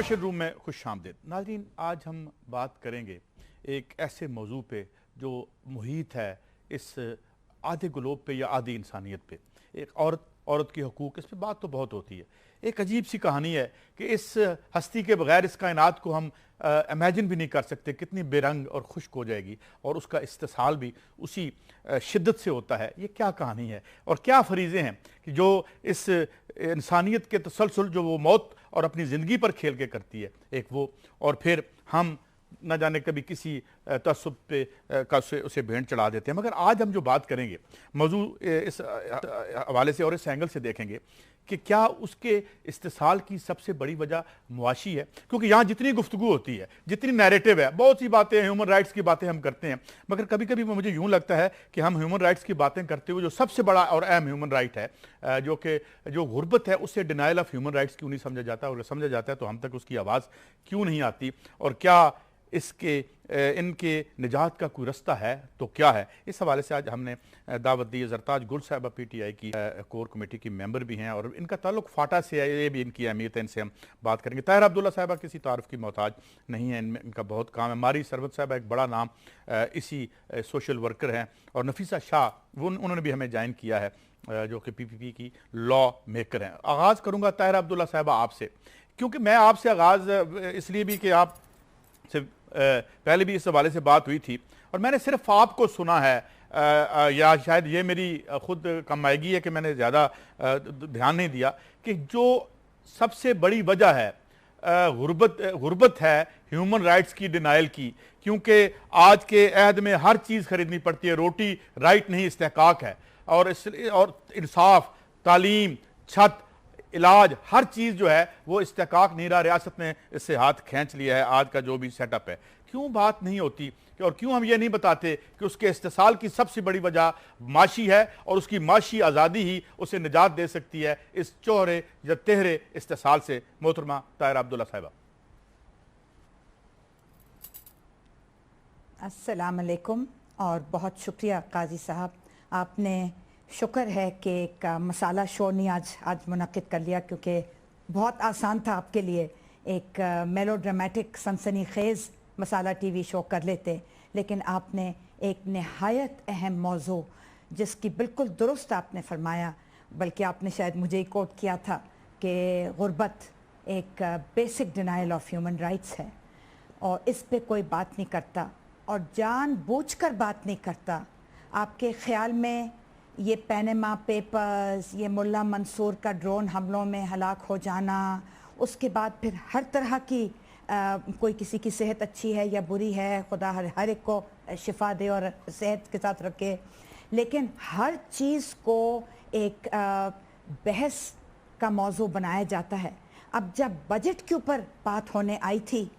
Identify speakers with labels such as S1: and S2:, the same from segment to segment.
S1: Nation room में खुश आमदीद। नाज़रीन, आज हम बात करेंगे एक ऐसे मौजू पे जो मुहीत है इस आधे ग्लोब पे या आधी इंसानियत पे। एक औरत की हकूक़, इस पर बात तो बहुत होती है। एक अजीब सी कहानी है कि इस हस्ती के बगैर इस कायनात को हम इमेजिन भी नहीं कर सकते कितनी बेरंग और खुश्क हो जाएगी, और उसका इस्तेसाल भी उसी शिद्दत से होता है। ये क्या कहानी है और क्या फरीज़े हैं कि जो इस इंसानियत के तसलसल जो वो मौत और अपनी ज़िंदगी पर खेल के करती है, एक वो, और फिर हम न जाने कभी किसी तसब्बुब पे का उसे भेंट चढ़ा देते हैं। मगर आज हम जो बात करेंगे मौजू इस हवाले से और इस एंगल से देखेंगे कि क्या उसके इस्तेसाल की सबसे बड़ी वजह मुआशी है, क्योंकि यहाँ जितनी गुफ्तगू होती है, जितनी नैरेटिव है, बहुत सी बातें ह्यूमन राइट्स की बातें हम करते हैं, मगर कभी कभी मुझे यूँ लगता है कि हम ह्यूमन राइट्स की बातें करते हुए जो सबसे बड़ा और अहम ह्यूमन राइट है जो गुर्बत है, उससे डिनाइल ऑफ ह्यूमन राइट्स क्यों नहीं समझा जाता, और समझा जाता है तो हम तक उसकी आवाज़ क्यों नहीं आती, और क्या इनके निजात का कोई रास्ता है तो क्या है। इस हवाले से आज हमने दावत दी। जरताज गुल साहबा PTI की कोर कमेटी की मेंबर भी हैं और इनका ताल्लुक फाटा से है, ये भी इनकी अहमियत है, इनसे हम बात करेंगे। ताहिर अब्दुल्ला साहबा किसी तारुफ की मोहताज नहीं है, इनका बहुत काम है। मारी सरवत साहबा एक बड़ा नाम इसी सोशल वर्कर हैं, और नफीसा शाह उन्होंने भी हमें ज्वाइन किया है, जो कि PPP की लॉ मेकर हैं। आगाज़ करूँगा ताहिर अब्दुल्ला साहबा आपसे, क्योंकि मैं आपसे आगाज़ इसलिए भी कि आप से पहले भी इस हवाले से बात हुई थी और मैंने सिर्फ आपको सुना है, या शायद ये मेरी खुद कम आएगी है कि मैंने ज़्यादा ध्यान नहीं दिया, कि जो सबसे बड़ी वजह है गुर्बत है ह्यूमन राइट्स की डिनाइल की, क्योंकि आज के अहद में हर चीज़ खरीदनी पड़ती है। रोटी राइट नहीं, इस्तेहकाक है, और इंसाफ, तालीम, छत, इलाज, हर चीज़ जो है वो इस्तेहकाक नहीं रहा। रियासत ने इससे हाथ खींच लिया है। आज का जो भी सेटअप है, क्यों बात नहीं होती और क्यों हम ये नहीं बताते कि उसके इस्तेसाल की सबसे बड़ी वजह माशी है, और उसकी माशी आज़ादी ही उसे निजात दे सकती है इस चौहरे या तेहरे इस्तेसाल से। मोहतरमा ताहिर अब्दुल्ला साहिबा।
S2: अस्सलाम वालेकुम, और बहुत शुक्रिया काजी साहब, आपने शुक्र है कि एक मसाला शो नहीं आज मुनक़िद कर लिया, क्योंकि बहुत आसान था आपके लिए एक मेलोड्रामेटिक सनसनीखेज़ मसाला TV शो कर लेते, लेकिन आपने एक नहायत अहम मौजू, जिसकी बिल्कुल दुरुस्त आपने फरमाया, बल्कि आपने शायद मुझे ही कोट किया था कि गुर्बत एक basic denial of human rights है, और इस पे कोई बात नहीं करता और जानबूझकर बात नहीं करता। आपके ख्याल में ये पैनामा पेपर्स, ये मुल्ला मंसूर का ड्रोन हमलों में हलाक हो जाना, उसके बाद फिर हर तरह की कोई किसी की सेहत अच्छी है या बुरी है, खुदा हर एक को शिफा दे और सेहत के साथ रखे, लेकिन हर चीज़ को एक बहस का मौजू बनाया जाता है। अब जब बजट के ऊपर बात होने आई थी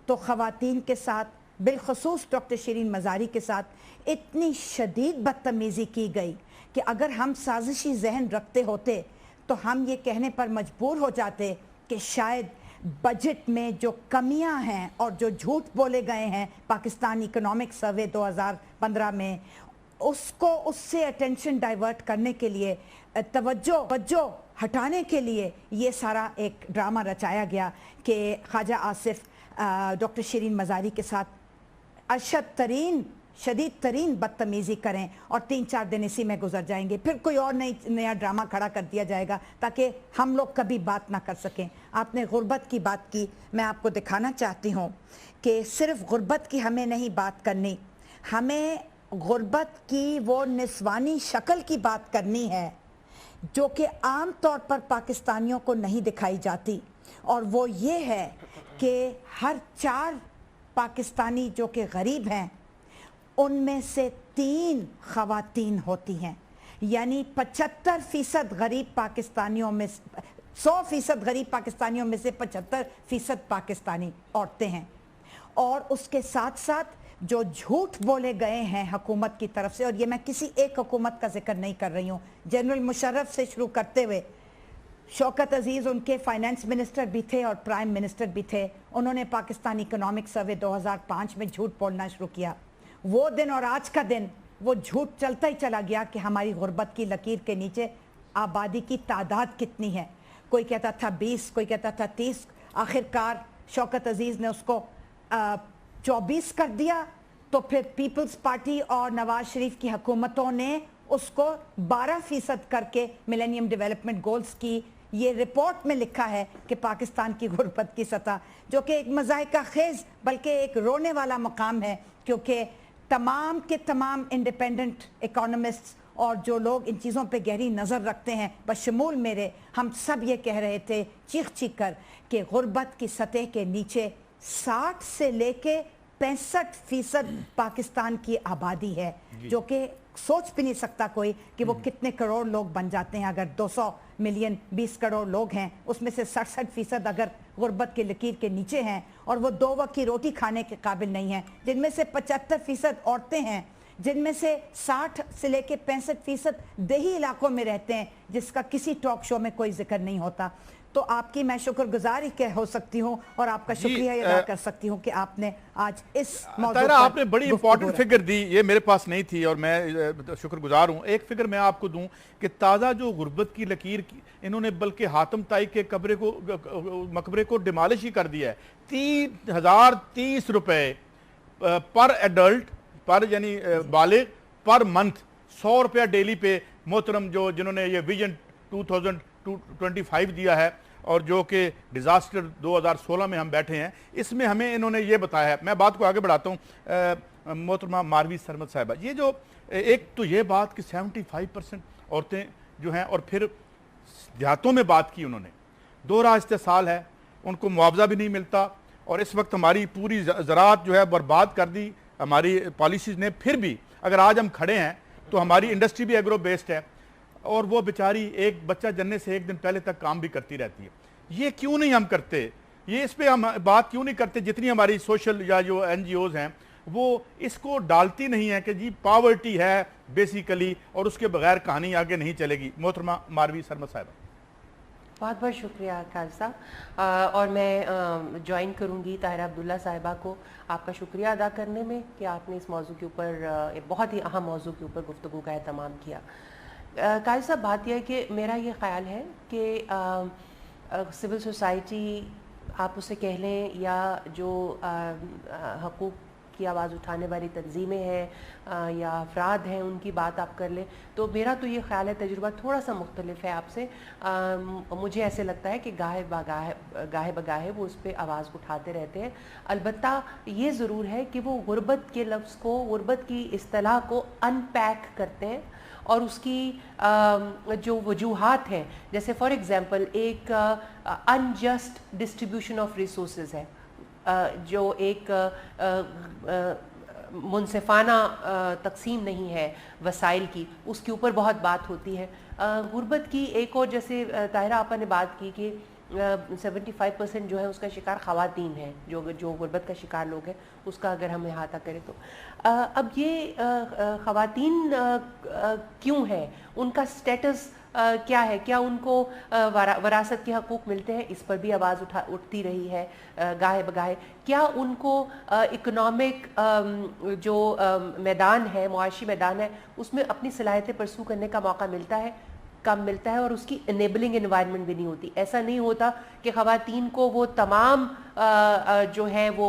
S2: तो ख़वातीन के साथ, बिलखसूस डॉक्टर शिरीन मज़ारी के साथ इतनी शदीद बदतमीज़ी की गई कि अगर हम साजिशी जहन रखते होते तो हम ये कहने पर मजबूर हो जाते कि शायद बजट में जो कमियां हैं और जो झूठ बोले गए हैं पाकिस्तान इकोनॉमिक सर्वे 2015 में, उससे अटेंशन डाइवर्ट करने के लिए, तवज्जो हटाने के लिए ये सारा एक ड्रामा रचाया गया कि ख्वाजा आसिफ डॉक्टर शिरीन मज़ारी के साथ शदीद तरीन बदतमीज़ी करें और 3-4 दिन इसी में गुजर जाएंगे, फिर कोई और नया ड्रामा खड़ा कर दिया जाएगा ताकि हम लोग कभी बात ना कर सकें। आपने गुर्बत की बात की, मैं आपको दिखाना चाहती हूँ कि सिर्फ गुर्बत की हमें नहीं बात करनी, हमें गुर्बत की वो निस्वानी शक्ल की बात करनी है जो कि आम तौर पर पाकिस्तानियों को नहीं दिखाई जाती, और वो ये है कि हर 4 पाकिस्तानी जो कि गरीब हैं उनमें से 3 ख़वातीन होती हैं। यानी 75% गरीब पाकिस्तानियों में, 100% गरीब पाकिस्तानियों में से 75% पाकिस्तानी औरतें हैं। और उसके साथ साथ जो झूठ बोले गए हैं हुकूमत की तरफ से, और ये मैं किसी एक हुकूमत का जिक्र नहीं कर रही हूँ, जनरल मुशर्रफ से शुरू करते हुए शौकत अजीज़ उनके फाइनेंस मिनिस्टर भी थे और प्राइम मिनिस्टर भी थे, उन्होंने पाकिस्तान इकोनॉमिक सर्वे 2005 में झूठ बोलना शुरू किया। वो दिन और आज का दिन वो झूठ चलता ही चला गया कि हमारी गुर्बत की लकीर के नीचे आबादी की तादाद कितनी है। कोई कहता था 20, कोई कहता था 30, आखिरकार शौकत अजीज ने उसको 24 कर दिया, तो फिर पीपल्स पार्टी और नवाज शरीफ की हुकूमतों ने उसको 12% करके मिलेनियम डेवलपमेंट गोल्स की ये रिपोर्ट में लिखा है कि पाकिस्तान की गुर्बत की सतह, जो कि एक मज़ाहिका खेज बल्कि एक रोने वाला मकाम है, क्योंकि तमाम के तमाम इंडिपेंडेंट इकोनॉमिस्ट्स और जो लोग इन चीज़ों पे गहरी नज़र रखते हैं, बशमूल मेरे, हम सब ये कह रहे थे चीख चीख कर कि गुर्बत की सतह के नीचे 60 से लेके 65% पाकिस्तान की आबादी है, जो कि सोच भी नहीं सकता कोई कि वो कितने करोड़ लोग बन जाते हैं। अगर 200 मिलियन 20 करोड़ लोग हैं, उसमें से 67% अगर गुर्बत की लकीर के नीचे हैं और वो 2 वक्त की रोटी खाने के काबिल नहीं हैं, जिनमें से 75% औरतें हैं, जिनमें से 60 से लेके 65% देही इलाकों में रहते हैं, जिसका किसी टॉक शो में कोई जिक्र नहीं होता। तो आपकी मैं शुक्रगुजार ही कह हो सकती हूँ और आपका शुक्रिया अदा कर सकती हूँ कि आपने आज इस मौजू पर
S1: आपने बड़ी इंपॉर्टेंट फिगर दी, ये मेरे पास नहीं थी और मैं शुक्रगुजार हूँ। एक फिगर मैं आपको दूं कि ताज़ा जो गुर्बत की लकीर की इन्होंने बल्कि हातम ताई के मकबरे को डिमॉलिश ही कर दिया है। 3030 रुपए पर एडल्ट पर यानी बालिग पर मंथ, 100 रुपया डेली पे मोहतरम जो जिन्होंने ये विजन 2025 दिया है और जो कि डिज़ास्टर 2016 में हम बैठे हैं, इसमें हमें इन्होंने ये बताया है। मैं बात को आगे बढ़ाता हूँ मोहतरमा मारवी सरमद साहिबा, ये जो एक तो ये बात कि 75% औरतें जो हैं, और फिर देहातों में बात की उन्होंने, दोहरा इस्तेसाल है, उनको मुआवजा भी नहीं मिलता और इस वक्त हमारी पूरी ज़राअत जो है बर्बाद कर दी हमारी पॉलिसीज़ ने। फिर भी अगर आज हम खड़े हैं तो हमारी इंडस्ट्री भी एग्रो बेस्ड है और वो बेचारी एक बच्चा जनने से एक दिन पहले तक काम भी करती रहती है। ये क्यों नहीं हम करते, ये इस पे हम बात क्यों नहीं करते? जितनी हमारी सोशल या जो NGOs हैं वो इसको डालती नहीं है कि जी पॉवर्टी है बेसिकली और उसके बगैर कहानी आगे नहीं चलेगी। मोहतरमा मारवी सरमद साहिबा,
S3: बहुत बहुत शुक्रिया काज साहब, और मैं ज्वाइन करूंगी ताहिरा अब्दुल्ला साहिबा को आपका शुक्रिया अदा करने में कि आपने इस मौजू के ऊपर, बहुत ही अहम मौजू के ऊपर गुफ्तगू का एहतमाम किया। काजी साहब, बात यह है कि मेरा ये ख्याल है कि सिविल सोसाइटी आप उसे कह लें या जो हकूक़ की आवाज़ उठाने वाली तंजीमें हैं या अफराद हैं, उनकी बात आप कर लें, तो मेरा तो ये ख्याल है, तजुर्बा थोड़ा सा मुख्तलिफ है आपसे। मुझे ऐसे लगता है कि गाहे बगाहे वो उस पर आवाज़ उठाते रहते हैं। अलबत्ता ये ज़रूर है कि वो गुर्बत के लफ्ज़ को, गुर्बत की इस्तिलाह को अनपैक करते हैं और उसकी जो वजूहात हैं, जैसे फॉर एग्ज़ाम्पल एक अनजस्ट डिस्ट्रीब्यूशन ऑफ रिसोर्सेज है, जो एक मुनसिफाना तकसीम नहीं है वसाइल की, उसके ऊपर बहुत बात होती है। गुर्बत की एक और, जैसे ताहिरा आपा ने बात की कि 75% जो है उसका शिकार ख़वातीन हैं, जो गुर्बत का शिकार लोग हैं, उसका अगर हम अहाता करें तो अब ये ख़वातीन क्यों है, उनका स्टेटस क्या है, क्या उनको वरासत के हकूक़ मिलते हैं, इस पर भी आवाज़ उठती रही है गाहे बगाहे। क्या उनको इकोनॉमिक जो मैदान है, मुआशी मैदान है, उसमें अपनी सलाहियतें परसू करने का मौका मिलता है? कम मिलता है और उसकी इनेबलिंग एनवायरनमेंट भी नहीं होती। ऐसा नहीं होता कि ख़वातीन को वो तमाम जो है वो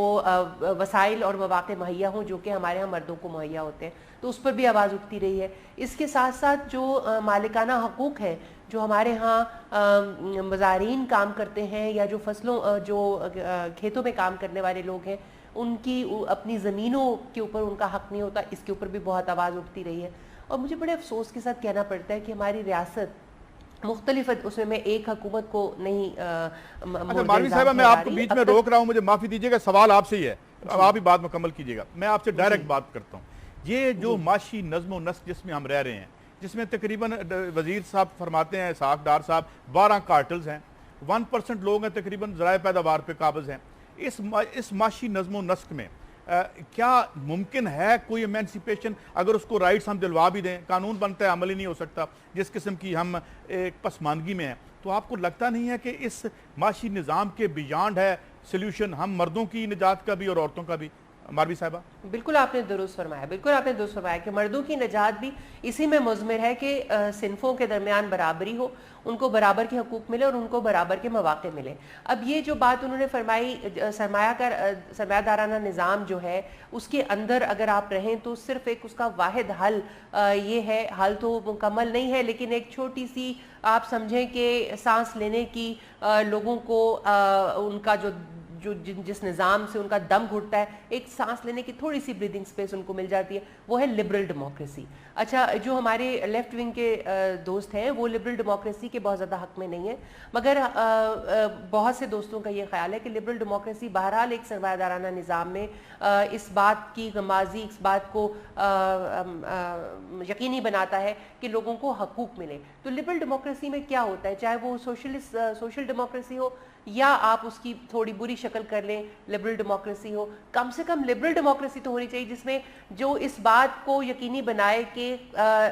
S3: वसाइल और मौक़े मुहैया हों जो कि हमारे यहाँ मर्दों को मुहैया होते हैं, तो उस पर भी आवाज़ उठती रही है। इसके साथ साथ जो मालिकाना हकूक़ है, जो हमारे यहाँ मज़ारीन काम करते हैं या जो फसलों जो खेतों में काम करने वाले लोग हैं, उनकी अपनी ज़मीनों के ऊपर उनका हक़ नहीं होता, इसके ऊपर भी बहुत आवाज़ उठती रही है। और मुझे बड़े अफसोस के साथ कहना पड़ता है कि हमारी रियासत मुख्तलिफ, उसमें मैं एक हुकूमत को नहीं
S1: मारवी साहिबा, मैं आपको बीच में रोक रहा हूँ, मुझे माफ़ी दीजिएगा, सवाल आपसे ही है, अब आप ही बात मुकम्मल कीजिएगा। मैं आपसे डायरेक्ट बात करता हूँ। ये जो माशी नज़्म व नस्क जिसमें हम रह रहे हैं, जिसमें तकरीबन वज़ीर साहब फरमाते हैं, साख डार साहब, 12 कार्टल्स हैं, 1% लोग हैं तकरीबन ज़राए पैदावार पे काबिज़ हैं। इस माशी नज़्म व नस्क में क्या मुमकिन है कोई एमेंसिपेशन? अगर उसको राइट्स हम दिलवा भी दें, कानून बनता है, अमल ही नहीं हो सकता, जिस किस्म की हम एक पसमानदगी में हैं, तो आपको लगता नहीं है कि इस माशी निज़ाम के बियॉन्ड है सल्यूशन, हम मर्दों की निजात का भी और औरतों का भी? मारवी साहिबा?
S3: बिल्कुल आपने दुरुस्त फरमाया, बिल्कुल आपने दुरुस्त फरमाया कि मर्दों की निजात भी इसी में मुज़मिर है कि सिनफों के दरमियान बराबरी हो, उनको बराबर के हकूक़ मिले और उनको बराबर के मौक़े मिले। अब ये जो बात उन्होंने फरमाई, सरमायादाराना निज़ाम जो है उसके अंदर अगर आप रहें तो सिर्फ एक उसका वाहिद हल ये है, हल तो मुकम्मल नहीं है लेकिन एक छोटी सी आप समझें कि सांस लेने की लोगों को उनका जिस निज़ाम से उनका दम घुटता है, एक सांस लेने की थोड़ी सी ब्रीदिंग स्पेस उनको मिल जाती है, वो है लिबरल डेमोक्रेसी। अच्छा, जो हमारे लेफ्ट विंग के दोस्त हैं वो लिबरल डेमोक्रेसी के बहुत ज़्यादा हक में नहीं है, मगर बहुत से दोस्तों का ये ख्याल है कि लिबरल डेमोक्रेसी बहरहाल एक सरमायादाराना निज़ाम में इस बात की गमाजी, इस बात को यकीनी बनाता है कि लोगों को हकूक़ मिले। तो लिबरल डेमोक्रेसी में क्या होता है, चाहे वो सोशल डेमोक्रेसी हो या आप उसकी थोड़ी बुरी शक्ल कर लें, लिबरल डेमोक्रेसी हो, कम से कम लिबरल डेमोक्रेसी तो होनी चाहिए जिसमें जो इस बात को यकीनी बनाए कि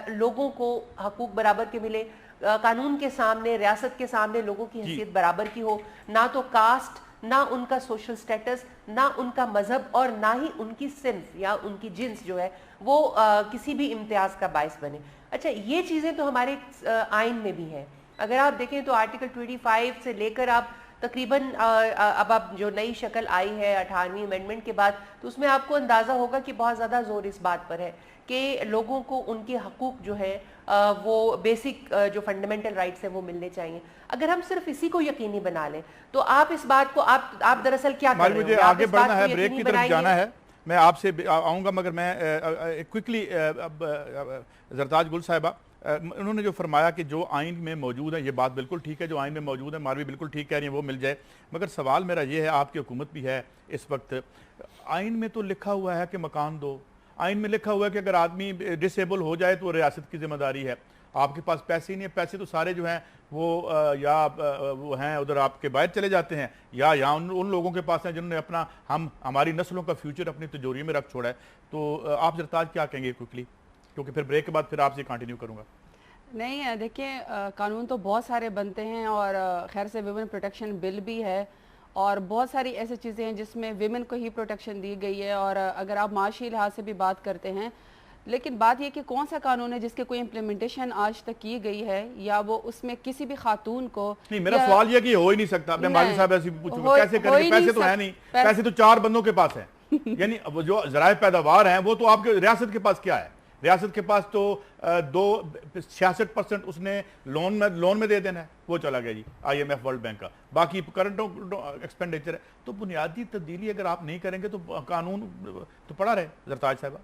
S3: लोगों को हकूक़ बराबर के मिले, कानून के सामने, रियासत के सामने लोगों की हैसियत बराबर की हो, ना तो कास्ट, ना उनका सोशल स्टेटस, ना उनका मजहब और ना ही उनकी सिन्फ या उनकी जिन्स जो है वो किसी भी इम्तियाज़ का बायस बने। अच्छा, ये चीज़ें तो हमारे आइन में भी हैं। अगर आप देखें तो आर्टिकल 25 से लेकर आप तकरीबन अब आप जो नई शक्ल आई है 18वीं अमेंडमेंट के बाद, तो उसमें आपको अंदाज़ा होगा कि बहुत ज़्यादा जोर इस बात पर है कि लोगों को उनके हकूक़ जो है वो बेसिक जो फंडामेंटल राइट्स हैं वो मिलने चाहिए। अगर हम सिर्फ इसी को यकीनी बना लें तो आप इस बात को आप दरअसल क्या कर रहे हो?
S1: मुझे आगे बढ़ना है, ब्रेक की तरफ जाना है, मैं आपसे आऊँगा, मगर मैं क्विकली जरताज गुल साहिबा, उन्होंने जो फरमाया कि जो आइन में मौजूद है, ये बात बिल्कुल ठीक है, जो आइन में मौजूद है, मारवी बिल्कुल ठीक कह रही है, वो मिल जाए। मगर सवाल मेरा ये है, आपकी हुकूमत भी है इस वक्त, आइन में तो लिखा हुआ है कि मकान दो, आइन में लिखा हुआ है कि अगर आदमी डिसेबल हो जाए तो रियासत की जिम्मेदारी है। आपके पास पैसे ही नहीं है, पैसे तो सारे जो हैं वो या वो हैं उधर आपके बाहर चले जाते हैं, या यहाँ उन लोगों के पास हैं जिन्होंने अपना हमारी नस्लों का फ्यूचर अपनी तिजोरी में रख छोड़ा है। तो आप जरताज क्या कहेंगे क्विकली, क्योंकि फिर ब्रेक के बाद फिर आपसे कंटिन्यू करूँगा।
S4: नहीं, देखिए, कानून तो बहुत सारे बनते हैं और खैर से विमेन प्रोटेक्शन बिल भी है और बहुत सारी ऐसी चीज़ें हैं जिसमें विमेन को ही प्रोटेक्शन दी गई है। और अगर आप माशी लिहाज से भी बात करते हैं, लेकिन बात यह कि कौन सा कानून है जिसके कोई इम्प्लीमेंटेशन आज तक की गई है या वो उसमें किसी भी खातून को। नहीं,
S1: मेरा सवाल यह कि हो ही नहीं सकता। मैं माजी साहब ऐसे पूछूंगा, कैसे करेंगे? पैसे तो है नहीं, पैसे तो 4 बंदों के पास है यानी जो ज़राए पैदावार हैं वो तो आपके रियासत के पास क्या है? रियासत के पास तो 66% उसने लोन में दे देना है, वो चला गया जी IMF वर्ल्ड बैंक का, बाकी करंट एक्सपेंडिचर है। तो बुनियादी तब्दीली अगर आप नहीं करेंगे तो कानून तो पड़ा रहे। जरताज साहबा,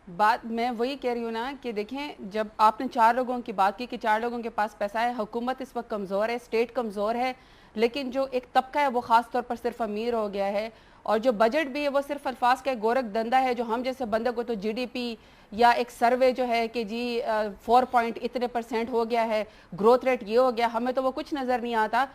S4: बात मैं वही कह रही हूँ ना कि देखें, जब आपने 4 लोगों की बात की कि 4 लोगों के पास पैसा है, हुकूमत इस वक्त कमज़ोर है, स्टेट कमज़ोर है, लेकिन जो एक तबका है वो ख़ास तौर पर सिर्फ अमीर हो गया है और जो बजट भी है वो सिर्फ अल्फाज का गोरख धंधा है। जो हम जैसे बंदे को तो GDP या एक सर्वे जो है कि जी 4% हो गया है, ग्रोथ रेट ये हो गया, हमें तो वो कुछ नज़र नहीं आता।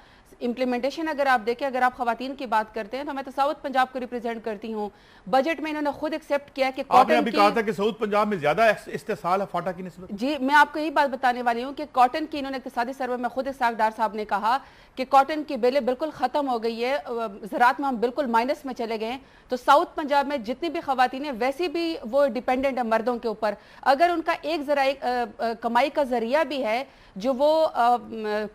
S4: इम्प्लीमेंटेशन अगर आप देखें, अगर आप खवातीन की बात करते हैं तो मैं तो साउथ पंजाब को रिप्रेजेंट करती हूँ। बजट में इन्होंने खुद एक्सेप्ट किया कि
S1: आपने अभी कहा था कि साउथ पंजाब में ज्यादा इस्तेसाल है फाटा की निस्बत।
S4: जी, मैं आपको यही बात बताने वाली हूँ कि कॉटन की इन्होंने इक्तिसादी सर्वे में खुद इसाक डार साहब ने कहा कि कॉटन की बेलें बिल्कुल ख़त्म हो गई है, ज़राअत में हम बिल्कुल माइनस में चले गए हैं। तो साउथ पंजाब में जितनी भी खवातीन हैं वैसे भी वो डिपेंडेंट है मर्दों के ऊपर। अगर उनका एक ज़रा कमाई का जरिया भी है जो वो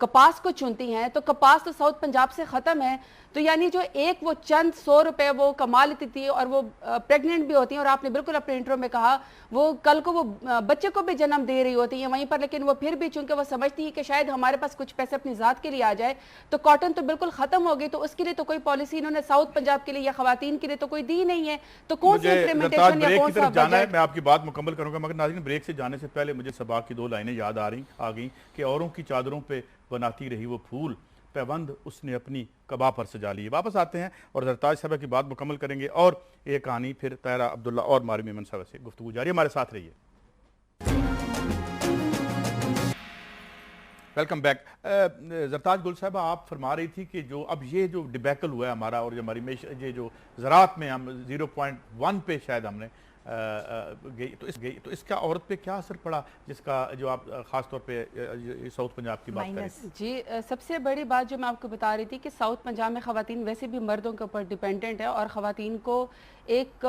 S4: कपास को चुनती हैं, तो कपास तो साउथ पंजाब से ख़त्म है। तो यानी जो एक वो चंद 100 रुपए वो कमा लेती थी और वो प्रेग्नेंट भी होती हैं, और आपने बिल्कुल अपने इंट्रो में कहा वो कल को वो बच्चे को भी जन्म दे रही होती हैं वहीं पर, लेकिन वो फिर भी चूंकि वो समझती है कि शायद हमारे पास कुछ पैसे अपनी ज़ात के लिए आ जाए, तो कॉटन तो बिल्कुल ख़त्म हो गई। तो उसके लिए तो कोई पॉलिसी इन्होंने साउथ पंजाब के लिए या खवातीन के लिए तो कोई दी नहीं है। तो कौन सी इम्प्लीमेंटेशन या कौन सा बजट?
S1: मैं आपकी बात मुकम्मल करूंगा, मगर नाज़रीन ब्रेक से जाने से पहले मुझे सबा की 2 लाइनें याद आ गई कि औरों की चादरों पे बनाती रही वो फूल, पैबंद उसने अपनी कबा पर सजा ली। वापस आते हैं और जरताज साहब की बात मुकम्मल करेंगे और ये कहानी फिर ताहिरा अब्दुल्ला और मारी मेमन साहब से गुफ्तगू जारी। हमारे साथ रहिए। Welcome back. जरताज गुल साहब, आप फरमा रही थी कि जो अब ये जो डिबैकल हुआ है हमारा और जो हमारी ये जो ज़राअत में हम 0.1 पे शायद हमने गई तो इसका औरत पे क्या असर पड़ा, जिसका जो आप ख़ास तौर पे साउथ पंजाब की बात करें?
S4: जी, सबसे बड़ी बात जो मैं आपको बता रही थी कि साउथ पंजाब में ख़वातीन वैसे भी मर्दों के ऊपर डिपेंडेंट है, और ख़वातीन को एक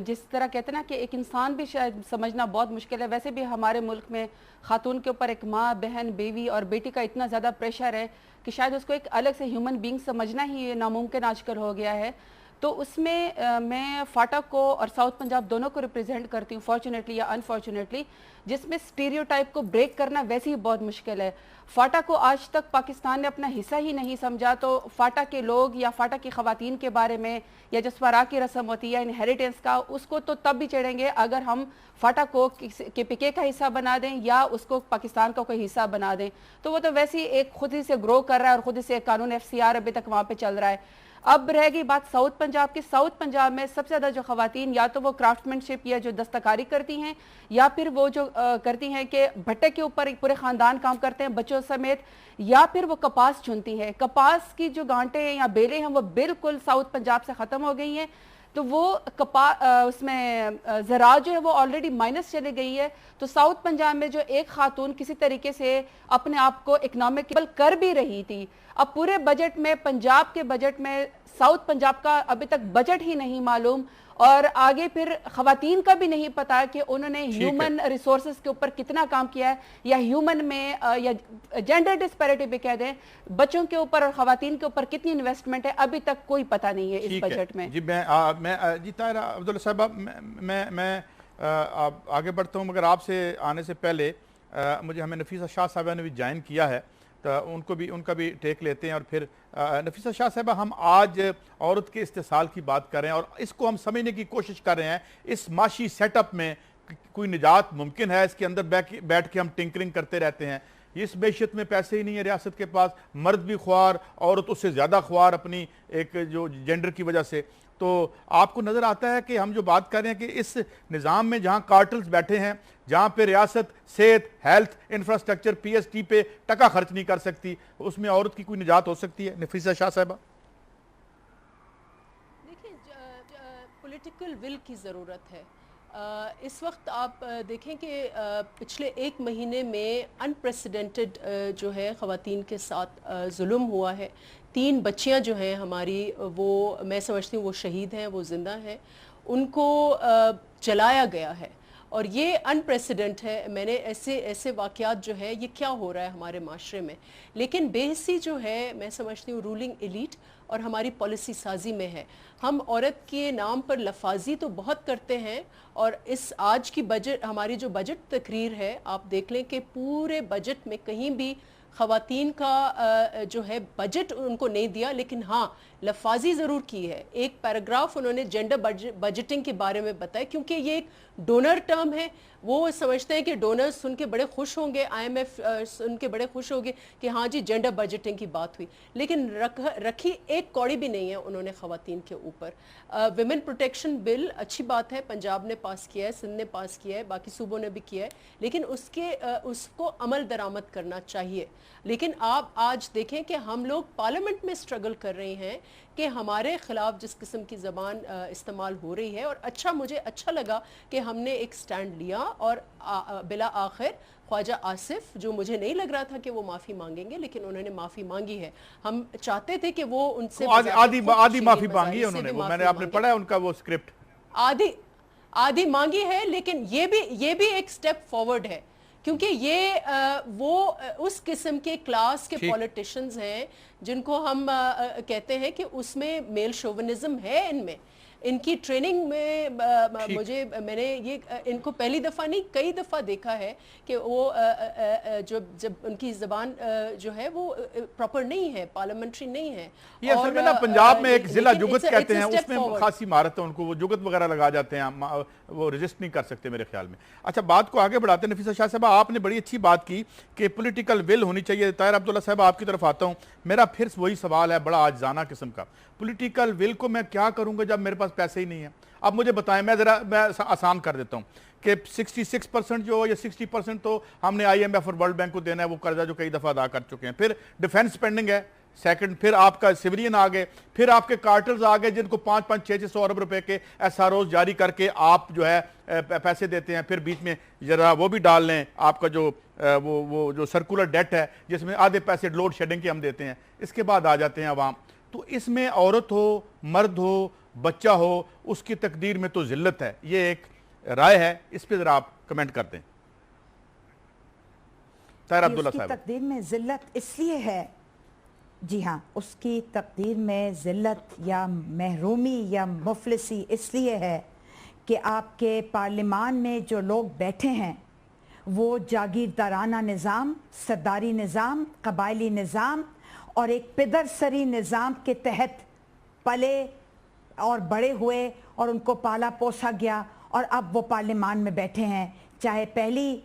S4: जिस तरह कहते हैं ना कि एक इंसान भी शायद समझना बहुत मुश्किल है, वैसे भी हमारे मुल्क में ख़ातून के ऊपर एक माँ, बहन, बीवी और बेटी का इतना ज़्यादा प्रेशर है कि शायद उसको एक अलग से ह्यूमन बींग समझना ही नामुमकिन आजकल हो गया है। तो उसमें मैं फाटा को और साउथ पंजाब दोनों को रिप्रेजेंट करती हूँ, फॉर्चुनेटली या अनफॉर्चुनेटली, जिसमें स्टीरियोटाइप को ब्रेक करना वैसे ही बहुत मुश्किल है। फाटा को आज तक पाकिस्तान ने अपना हिस्सा ही नहीं समझा, तो फाटा के लोग या फाटा की ख़वातीन के बारे में या जो स्वरा की रस्म होती है इनहेरिटेंस का, उसको तो तब भी चढ़ेंगे अगर हम फाटा को KPK का हिस्सा बना दें या उसको पाकिस्तान का कोई हिस्सा बना दें। तो वो तो वैसे ही एक खुद ही से ग्रो कर रहा है और खुद ही से कानून FCR अभी तक वहाँ पर चल रहा है। अब रह गई बात साउथ पंजाब की। साउथ पंजाब में सबसे ज़्यादा जो ख़वातीन या तो वो क्राफ्टमैनशिप या जो दस्तकारी करती हैं, या फिर वो जो करती हैं कि भट्टे के ऊपर एक पूरे ख़ानदान काम करते हैं बच्चों समेत, या फिर वो कपास चुनती हैं। कपास की जो गांठें हैं या बेलें हैं वो बिल्कुल साउथ पंजाब से ख़त्म हो गई हैं, तो वो उसमें ज़राअत जो है वो ऑलरेडी माइनस चली गई है। तो साउथ पंजाब में जो एक खातून किसी तरीके से अपने आप को इकोनॉमिकल कर भी रही थी, अब पूरे बजट में, पंजाब के बजट में साउथ पंजाब का अभी तक बजट ही नहीं मालूम, और आगे फिर ख़वातीन का भी नहीं पता कि उन्होंने ह्यूमन रिसोर्सेज के ऊपर कितना काम किया है, या ह्यूमन में या जेंडर डिस्पैरिटी भी कह दें, बच्चों के ऊपर और ख़वातीन के ऊपर कितनी इन्वेस्टमेंट है, अभी तक कोई पता नहीं है इस बजट में।
S1: जी मैं जी ताहिरा अब्दुल्ला साहब, मैं आगे बढ़ता हूँ, मगर आपसे आने से पहले हमें नफीसा शाह साहबा ने भी ज्वाइन किया है, तो उनका भी टेक लेते हैं। और फिर नफीसा शाह साहबा, हम आज औरत के इस्तेसाल की बात कर रहे हैं और इसको हम समझने की कोशिश कर रहे हैं, इस माशी सेटअप में कोई निजात मुमकिन है? इसके अंदर बैठ के हम टिंकरिंग करते रहते हैं। इस मैशियत में पैसे ही नहीं है रियासत के पास, मर्द भी ख्वार, औरत उससे ज़्यादा ख्वार अपनी एक जो जेंडर की वजह से। तो आपको नज़र आता है कि हम जो बात कर रहे हैं कि इस निज़ाम में जहाँ कार्टल्स बैठे हैं, जहाँ पे रियासत सेहत, हेल्थ, इंफ्रास्ट्रक्चर, PST पे टका खर्च नहीं कर सकती, उसमें औरत की कोई निजात हो सकती है? नफीसा शाह साहिबा।
S5: देखिए, पॉलिटिकल विल की ज़रूरत है। इस वक्त आप देखें कि पिछले 1 महीने में अनप्रेसिडेंटेड जो है ख़वातीन के साथ जुल्म हुआ है। 3 बच्चियां जो हैं हमारी, वो मैं समझती हूँ वो शहीद हैं, वो ज़िंदा हैं, उनको जलाया गया है, और ये अनप्रेसिडेंट है। मैंने ऐसे वाक़यात जो है, ये क्या हो रहा है हमारे माशरे में। लेकिन बेहसी जो है, मैं समझती हूँ रूलिंग एलीट और हमारी पॉलिसी साजी में है। हम औरत के नाम पर लफाजी तो बहुत करते हैं, और इस आज की बजट, हमारी जो बजट तकरीर है, आप देख लें कि पूरे बजट में कहीं भी ख़वातीन का जो है बजट उनको नहीं दिया, लेकिन हाँ लफाजी ज़रूर की है। एक पैराग्राफ उन्होंने जेंडर बजटिंग के बारे में बताया, क्योंकि ये एक डोनर टर्म है। वो समझते हैं कि डोनर्स सुन के बड़े खुश होंगे, IMF सुन के बड़े खुश होंगे कि हाँ जी जेंडर बजटिंग की बात हुई, लेकिन रखी एक कौड़ी भी नहीं है उन्होंने ख़वातीन के ऊपर। विमेन प्रोटेक्शन बिल अच्छी बात है, पंजाब ने पास किया है, सिंध ने पास किया है, बाकी सूबों ने भी किया है, लेकिन उसको अमल दरामद करना चाहिए। लेकिन आप आज देखें कि हम लोग पार्लियामेंट में स्ट्रगल कर रहे हैं कि हमारे ख़िलाफ़ जिस किस्म की ज़बान इस्तेमाल हो रही है। और मुझे अच्छा लगा कि हमने एक स्टैंड लिया, और बिला आखिर ख्वाजा आसिफ, जो मुझे नहीं लग रहा था कि वो माफ़ी मांगेंगे, लेकिन उन्होंने माफ़ी मांगी है। हम चाहते थे कि वो उनसे
S1: आधी माफ़ी मांगी है उन्होंने, वो मैंने आपने पढ़ा है उनका वो स्क्रिप्ट,
S5: आधी मांगी है, लेकिन ये भी एक स्टेप फॉरवर्ड है, क्योंकि ये वो उस किस्म के क्लास के पॉलिटिशियंस हैं जिनको हम कहते हैं कि उसमें मेल शोविनिज्म है इनमें। इनकी ट्रेनिंग में मैंने ये इनको पहली दफ़ा नहीं कई दफ़ा देखा है कि वो जब उनकी ज़बान जो है वो प्रॉपर नहीं है, पार्लियामेंट्री नहीं है।
S1: ये असल में ना पंजाब में एक ज़िला जुगत कहते हैं, उसमें खासी महारत है उनको, वो जुगत वगैरह लगा जाते हैं, वो रेजिस्ट नहीं कर सकते मेरे ख्याल में। अच्छा, बात को आगे बढ़ाते हैं। नफीसा शाह साहब, आपने बड़ी अच्छी बात की कि पॉलिटिकल विल होनी चाहिए। ताहिर अब्दुल्ला साहब, आपकी तरफ आता हूँ। मेरा फिर वही सवाल है, बड़ा आजाना किस्म का। पॉलिटिकल विल को मैं क्या करूंगा जब मेरे पास पैसे ही नहीं है? अब मुझे बताएं, मैं आसान कर देता हूं कि 66% जो या 60% तो हमने IMF और वर्ल्ड बैंक को देना है, वो कर्जा जो कई दफा अदा कर चुके हैं। फिर डिफेंस स्पेंडिंग है सेकंड फिर आपका सिविलियन आ गए, फिर आपके कार्टल्स आ गए जिनको 5-5, 600 अरब रुपए के SROs जारी करके आप जो है पैसे देते हैं। फिर बीच में जरा वो भी डाल लें आपका जो वो जो सर्कुलर डेट है जिसमें आधे पैसे लोड शेडिंग के हम देते हैं। इसके बाद आ जाते हैं अवाम। तो इसमें औरत हो, मर्द हो, बच्चा हो, उसकी तकदीर में तो जिल्लत है। ये एक राय है, इस पर जरा आप कमेंट करते हैं। ताहिरा अब्दुल्ला साहब,
S2: तकदीर में जिल्लत इसलिए है, जी हाँ, उसकी तकदीर में जिल्लत या महरूमी या मुफलिसी इसलिए है कि आपके पार्लिमान में जो लोग बैठे हैं वो जागीरदाराना निज़ाम, सरदारी निज़ाम, कबायली निज़ाम और एक पिदरसरी निज़ाम के तहत पले और बड़े हुए और उनको पाला पोसा गया, और अब वो पार्लिमान में बैठे हैं। चाहे पहली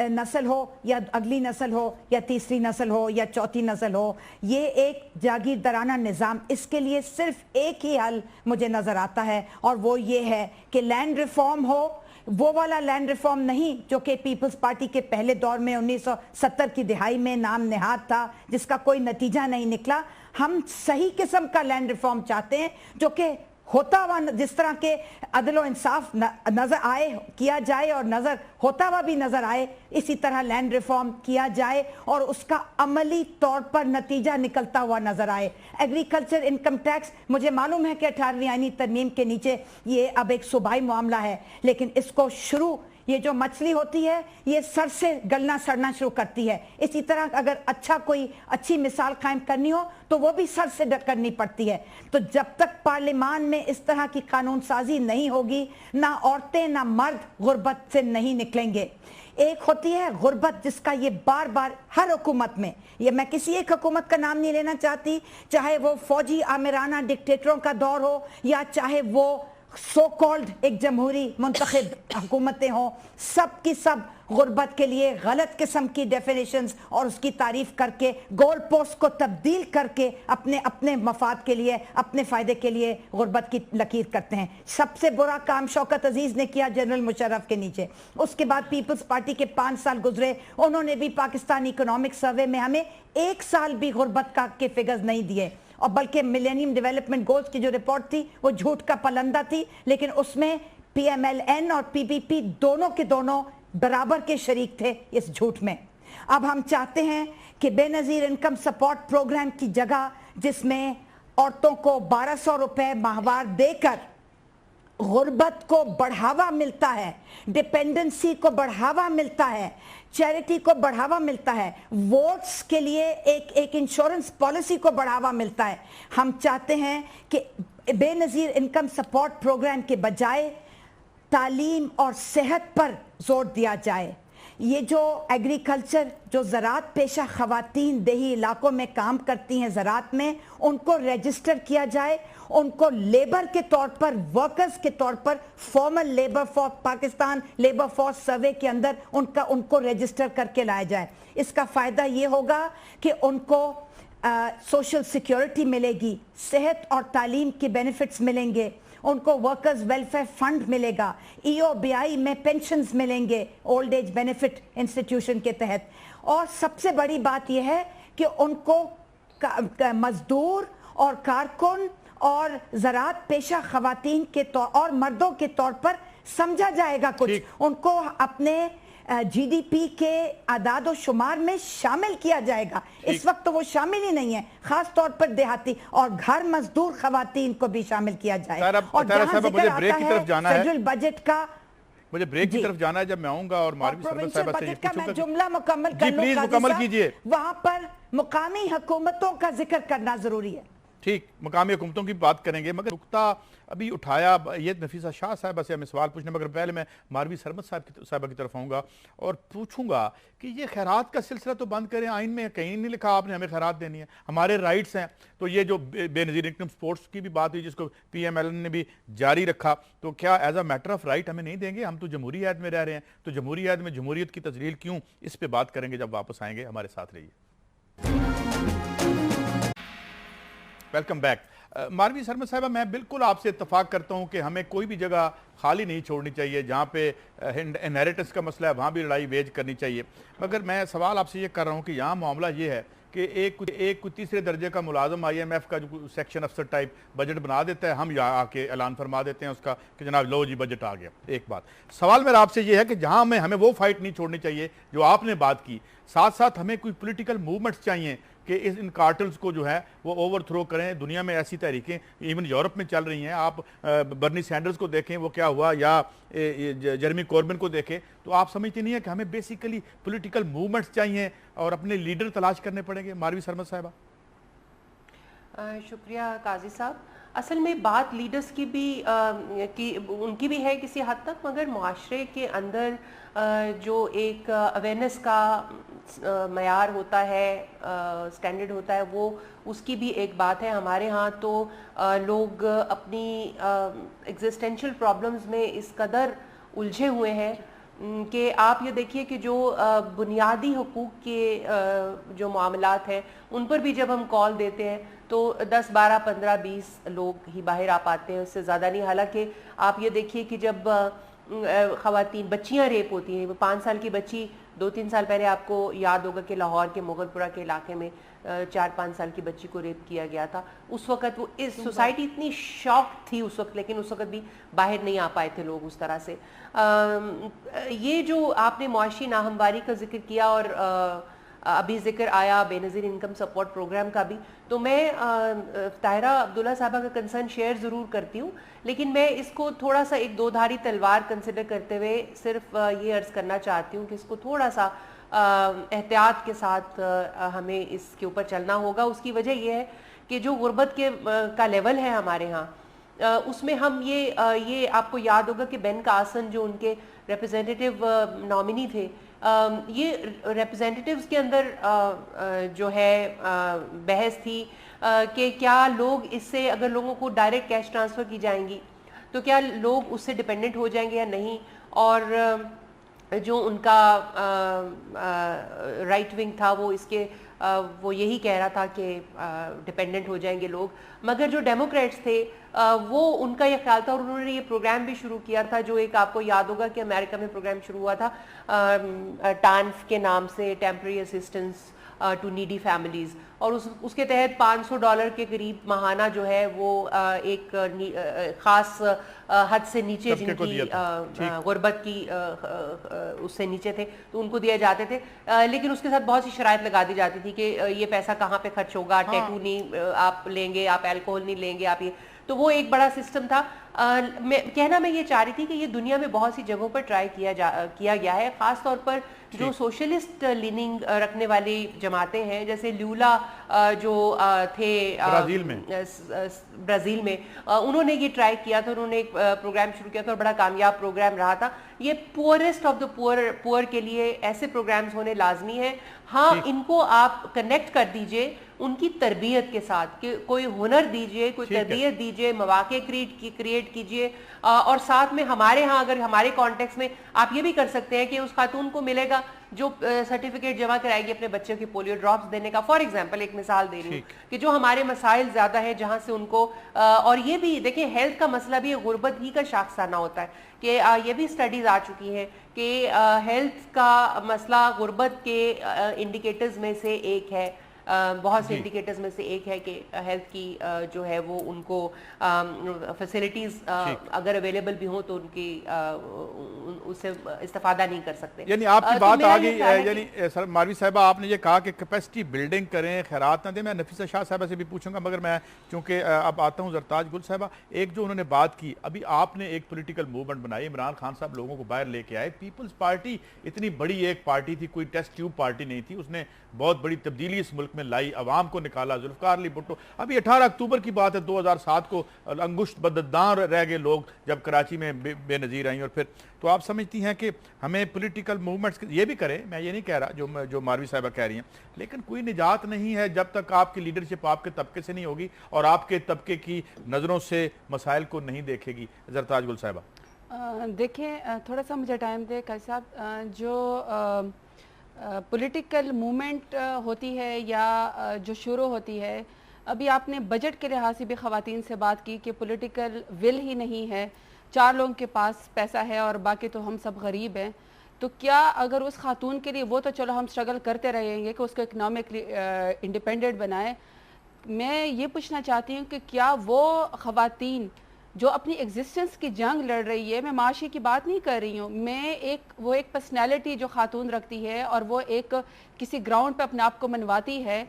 S2: नस्ल हो या अगली नस्ल हो या तीसरी नस्ल हो या चौथी नस्ल हो, ये एक जागीरदाराना निज़ाम। इसके लिए सिर्फ एक ही हल मुझे नज़र आता है, और वो ये है कि लैंड रिफॉर्म हो, वो वाला लैंड रिफॉर्म नहीं जो कि पीपल्स पार्टी के पहले दौर में 1970 की दिहाई में नाम नेहाद था, जिसका कोई नतीजा नहीं निकला। हम सही किस्म का लैंड रिफॉर्म चाहते हैं जो कि होता हुआ, जिस तरह के अदल व इंसाफ नजर आए किया जाए और नजर होता हुआ भी नजर आए, इसी तरह लैंड रिफॉर्म किया जाए और उसका अमली तौर पर नतीजा निकलता हुआ नजर आए। एग्रीकल्चर इनकम टैक्स, मुझे मालूम है कि 18वीं आईनी तरमीम के नीचे ये अब एक सूबाई मामला है, लेकिन इसको शुरू, ये जो मछली होती है ये सर से गलना सड़ना शुरू करती है। इसी तरह अगर कोई अच्छी मिसाल कायम करनी हो तो वो भी सर से करनी पड़ती है। तो जब तक पार्लियामान में इस तरह की कानून साजी नहीं होगी, ना औरतें ना मर्द गुर्बत से नहीं निकलेंगे। एक होती है गुर्बत जिसका ये बार बार हर हुकूमत में, ये मैं किसी एक हुकूमत का नाम नहीं लेना चाहती, चाहे वो फौजी आमिराना डिक्टेटरों का दौर हो या चाहे वो सो कॉल्ड एक जमहूरी मुंतखब हुकूमतें हों, सब की सब गुर्बत के लिए गलत किस्म की डेफिनेशंस और उसकी तारीफ करके गोल पोस्ट को तब्दील करके अपने अपने मफाद के लिए, अपने फ़ायदे के लिए गुर्बत की लकीर करते हैं। सबसे बुरा काम शौकत अजीज़ ने किया जनरल मुशर्रफ के नीचे। उसके बाद पीपल्स पार्टी के 5 साल गुजरे, उन्होंने भी पाकिस्तान इकोनॉमिक सर्वे में हमें 1 साल भी गुर्बत का के फिगर्स नहीं दिए, और बल्कि मिलेनियम डेवलपमेंट गोल्स की जो रिपोर्ट थी वो झूठ का पलंदा थी, लेकिन उसमें PMLN और PPP दोनों के दोनों बराबर के शरीक थे इस झूठ में। अब हम चाहते हैं कि बेनज़ीर इनकम सपोर्ट प्रोग्राम की जगह, जिसमें औरतों को 1200 रुपए माहवार देकर गुर्बत को बढ़ावा मिलता है, डिपेंडेंसी को बढ़ावा मिलता है, चैरिटी को बढ़ावा मिलता है, वोट्स के लिए एक इंश्योरेंस पॉलिसी को बढ़ावा मिलता है। हम चाहते हैं कि बेनज़ीर इनकम सपोर्ट प्रोग्राम के बजाय तालीम और सेहत पर जोर दिया जाए। ये जो एग्रीकल्चर, जो ज़राअत पेशा ख़वातीन देही इलाकों में काम करती हैं ज़राअत में, उनको रजिस्टर किया जाए, उनको लेबर के तौर पर, वर्कर्स के तौर पर formal labour force, Pakistan labour force survey के अंदर उनको रजिस्टर करके लाया जाए। इसका फ़ायदा ये होगा कि उनको सोशल सिक्योरिटी मिलेगी, सेहत और तालीम के बेनिफिट्स मिलेंगे, उनको वर्कर्स वेलफेयर फंड मिलेगा, EOBI में पेंशन्स मिलेंगे ओल्ड एज बेनिफिट इंस्टीट्यूशन के तहत, और सबसे बड़ी बात यह है कि उनको मजदूर और कारकुन और ज़राअत पेशा ख़वातीन के तौर और मर्दों के तौर पर समझा जाएगा। कुछ उनको अपने GDP के आदाद और शुमार में शामिल किया जाएगा। इस वक्त तो वो शामिल ही नहीं है, खास तौर पर देहाती और घर मजदूर ख़वातीन को भी शामिल किया जाएगा। और जहाँ जिक्र आता है फेडरल बजट का,
S1: मुझे ब्रेक की तरफ जाना है, जब मैं आऊंगा और मारवी सरमद साहिबा से
S2: बजट का मैं जुमला मुकम्मल कर लूं,
S1: प्लीज मुकम्मल कीजिए।
S2: वहां पर मुकामी हुकूमतों का जिक्र करना जरूरी है।
S1: ठीक, मुकामी हुकूमतों की बात करेंगे, मगर नुकता अभी उठाया ये नफीसा शाह साहबा से हमें सवाल पूछने, मगर पहले मैं मारवी सरमद साहिबा की तरफ आऊँगा और पूछूंगा कि ये खैरात का सिलसिला तो बंद करें। आइन में कहीं नहीं लिखा आपने हमें खैरात देनी है, हमारे राइट्स हैं। तो ये जो बेनज़ीर इनकम स्पोर्ट्स की भी बात हुई जिसको PMLN ने भी जारी रखा, तो क्या as a matter of right हमें नहीं देंगे? हम तो जमहूरी ऐद में रह रहे हैं, तो जमहूरी ऐद में जमहूरियत की तजलील क्यों? इस पर बात करेंगे जब वापस आएंगे, हमारे साथ रहिए। Welcome back. मारवी सरमद साहिबा, मैं बिल्कुल आपसे इत्तफाक करता हूं कि हमें कोई भी जगह खाली नहीं छोड़नी चाहिए। जहां पे इनहेरिटेंस का मसला है वहां भी लड़ाई वेज करनी चाहिए, मगर मैं सवाल आपसे ये कर रहा हूं कि यहाँ मामला ये है कि एक कोई तीसरे दर्जे का मुलाजम IMF का जो सेक्शन अफसर टाइप बजट बना देता है, हम यहाँ आके ऐलान फरमा देते हैं उसका कि जनाब लो जी बजट आ गया। एक बात सवाल मेरा आपसे ये है कि जहाँ हमें वो फाइट नहीं छोड़नी चाहिए जो आपने बात की, साथ साथ हमें कोई पॉलिटिकल मूवमेंट्स चाहिए कि इन कार्टल्स को जो है वो ओवरथ्रो करें। दुनिया में ऐसी तहरीकें इवन यूरोप में चल रही हैं। आप बर्नी सैंडर्स को देखें वो क्या हुआ, या जेरेमी कॉर्बिन को देखें, तो आप समझते नहीं है कि हमें बेसिकली पॉलिटिकल मूवमेंट्स चाहिए और अपने लीडर तलाश करने पड़ेंगे। मारवी सरमद साहिबा।
S3: शुक्रिया काजी साहब। असल में बात लीडर्स की भी उनकी भी है किसी हद तक, मगर मुआशरे के अंदर जो एक अवेयरनेस का मयार होता है, स्टैंडर्ड होता है, वो उसकी भी एक बात है। हमारे यहाँ तो लोग अपनी एग्जिस्टेंशियल प्रॉब्लम्स में इस कदर उलझे हुए हैं कि आप ये देखिए कि जो बुनियादी हुकूक के जो मामलात हैं उन पर भी जब हम कॉल देते हैं तो 10, 12, 15, 20 लोग ही बाहर आ पाते हैं, उससे ज़्यादा नहीं। हालांकि आप ये देखिए कि जब ख़वातीन बच्चियां रेप होती हैं, 5 साल की बच्ची 2-3 साल पहले आपको याद होगा कि लाहौर के मुगलपुरा के इलाके में 4-5 साल की बच्ची को रेप किया गया था। उस वक़्त वो इस सोसाइटी इतनी शॉक थी उस वक्त, लेकिन उस वक्त भी बाहर नहीं आ पाए थे लोग उस तरह से। ये जो आपने मुआशी नाहमवारी का जिक्र किया और अभी जिक्र आया बेनज़ीर इनकम सपोर्ट प्रोग्राम का भी, तो मैं ताहिरा अब्दुल्ला साहबा का कंसर्न शेयर ज़रूर करती हूँ, लेकिन मैं इसको थोड़ा सा एक दो-धारी तलवार कंसिडर करते हुए सिर्फ ये अर्ज़ करना चाहती हूँ कि इसको थोड़ा सा एहतियात के साथ हमें इसके ऊपर चलना होगा। उसकी वजह यह है कि जो गुर्बत का लेवल है हमारे यहाँ, उसमें हम ये आपको याद होगा कि बेन कासन जो उनके रिप्रेजेंटेटिव नॉमिनी थे, ये रिप्रेजेंटेटिव्स के अंदर जो है बहस थी कि क्या लोग इससे, अगर लोगों को डायरेक्ट कैश ट्रांसफ़र की जाएंगी तो क्या लोग उससे डिपेंडेंट हो जाएंगे या नहीं। और जो उनका राइट विंग था वो यही कह रहा था कि डिपेंडेंट हो जाएंगे लोग, मगर जो डेमोक्रेट्स थे वो उनका ये ख्याल था और उन्होंने ये प्रोग्राम भी शुरू किया था, जो एक आपको याद होगा कि अमेरिका में प्रोग्राम शुरू हुआ था टान्फ के नाम से, temporary assistance to needy families, और उसके तहत $500 के करीब माहाना जो है वो एक ख़ास हद से नीचे जिनकी गुर्बत की उससे नीचे थे तो उनको दिए जाते थे, लेकिन उसके साथ बहुत सी शराइत लगा दी जाती थी कि ये पैसा कहाँ पे खर्च होगा, टैटू नहीं आप लेंगे, आप अल्कोहल नहीं लेंगे, आप ये, तो वो एक बड़ा सिस्टम था। मैं ये चाह रही थी कि ये दुनिया में बहुत सी जगहों पर ट्राई किया गया है, ख़ास तौर पर जो सोशलिस्ट लीनिंग रखने वाली जमातें हैं, जैसे ल्यूला जो थे ब्राज़ील में, उन्होंने ये ट्राई किया था, उन्होंने एक प्रोग्राम शुरू किया था और बड़ा कामयाब प्रोग्राम रहा था। ये पुअरेस्ट ऑफ द पुअर के लिए ऐसे प्रोग्राम्स होने लाजमी है। हाँ, इनको आप कनेक्ट कर दीजिए उनकी तरबियत के साथ, कि कोई हुनर दीजिए, कोई तरबियत दीजिए, मौके क्रिएट कीजिए, और साथ में हमारे यहाँ अगर हमारे कॉन्टेक्स्ट में आप ये भी कर सकते हैं कि उस खातून को मिलेगा जो सर्टिफिकेट जमा कराएगी अपने बच्चों की पोलियो ड्रॉप्स देने का। फॉर एग्जांपल एक मिसाल दे रही हूँ कि जो हमारे मसाइल ज़्यादा हैं जहाँ से उनको, और ये भी देखिए हेल्थ का मसला भी गुर्बत ही का शाखसाना होता है कि ये भी स्टडीज़ आ चुकी हैं कि हेल्थ का मसला गुर्बत के इंडिकेटर्स में से एक है, बहुत से इंडिकेटर्स में से एक है कि हेल्थ की जो है वो उनको फैसिलिटीज़ अगर अवेलेबल भी हो तो उनकी उससे इस्तेफादा नहीं कर सकते।
S1: यानी आपकी बात आ गई, यानी सर मारवी साहिबा आपने ये कहा कि कैपेसिटी बिल्डिंग करें, खैरात ना दें। मैं नफीसा शाह साहिबा से भी पूछूंगा, मगर मैं चूँकि अब आता हूँ जरताज गुल साहिबा, एक जो उन्होंने बात की, अभी आपने एक पोलिटिकल मूवमेंट बनाई, इमरान खान साहब लोगों को बाहर लेके आए, पीपल्स पार्टी इतनी बड़ी एक पार्टी थी, कोई टेस्ट ट्यूब पार्टी नहीं थी, उसने बहुत बड़ी तब्दीली इस मुल्क में लाई, अवाम को निकाला। जुल्फकार अली भुट्टो, अभी 18 अक्टूबर की बात है 2007 को, अंगुश्त बददार रह गए लोग जब कराची में बेनज़ीर आई, और फिर तो आप समझती हैं कि हमें पॉलिटिकल मूवमेंट्स ये भी करें, मैं ये नहीं कह रहा जो मारवी साहिबा कह रही हैं, लेकिन कोई निजात नहीं है जब तक आपकी लीडरशिप आपके तबके से नहीं होगी और आपके तबके की नज़रों से मसाइल को नहीं देखेगी। जरताज गुल साहिबा
S4: देखिए, थोड़ा सा मुझे टाइम दे कल साहब, जो पॉलिटिकल मूवमेंट होती है या जो शुरू होती है, अभी आपने बजट के लिहाज से भी ख़वातीन से बात की कि पॉलिटिकल विल ही नहीं है, 4 लोगों के पास पैसा है और बाकी तो हम सब गरीब हैं। तो क्या अगर उस खातून के लिए, वो तो चलो हम स्ट्रगल करते रहेंगे कि उसको इकनॉमिकली इंडिपेंडेंट बनाएं, मैं ये पूछना चाहती हूँ कि क्या वो ख़वातीन जो अपनी एग्जिस्टेंस की जंग लड़ रही है, मैं माशी की बात नहीं कर रही हूँ, मैं वो एक पर्सनैलिटी जो खातून रखती है और वो एक किसी ग्राउंड पे अपने आप को मनवाती है,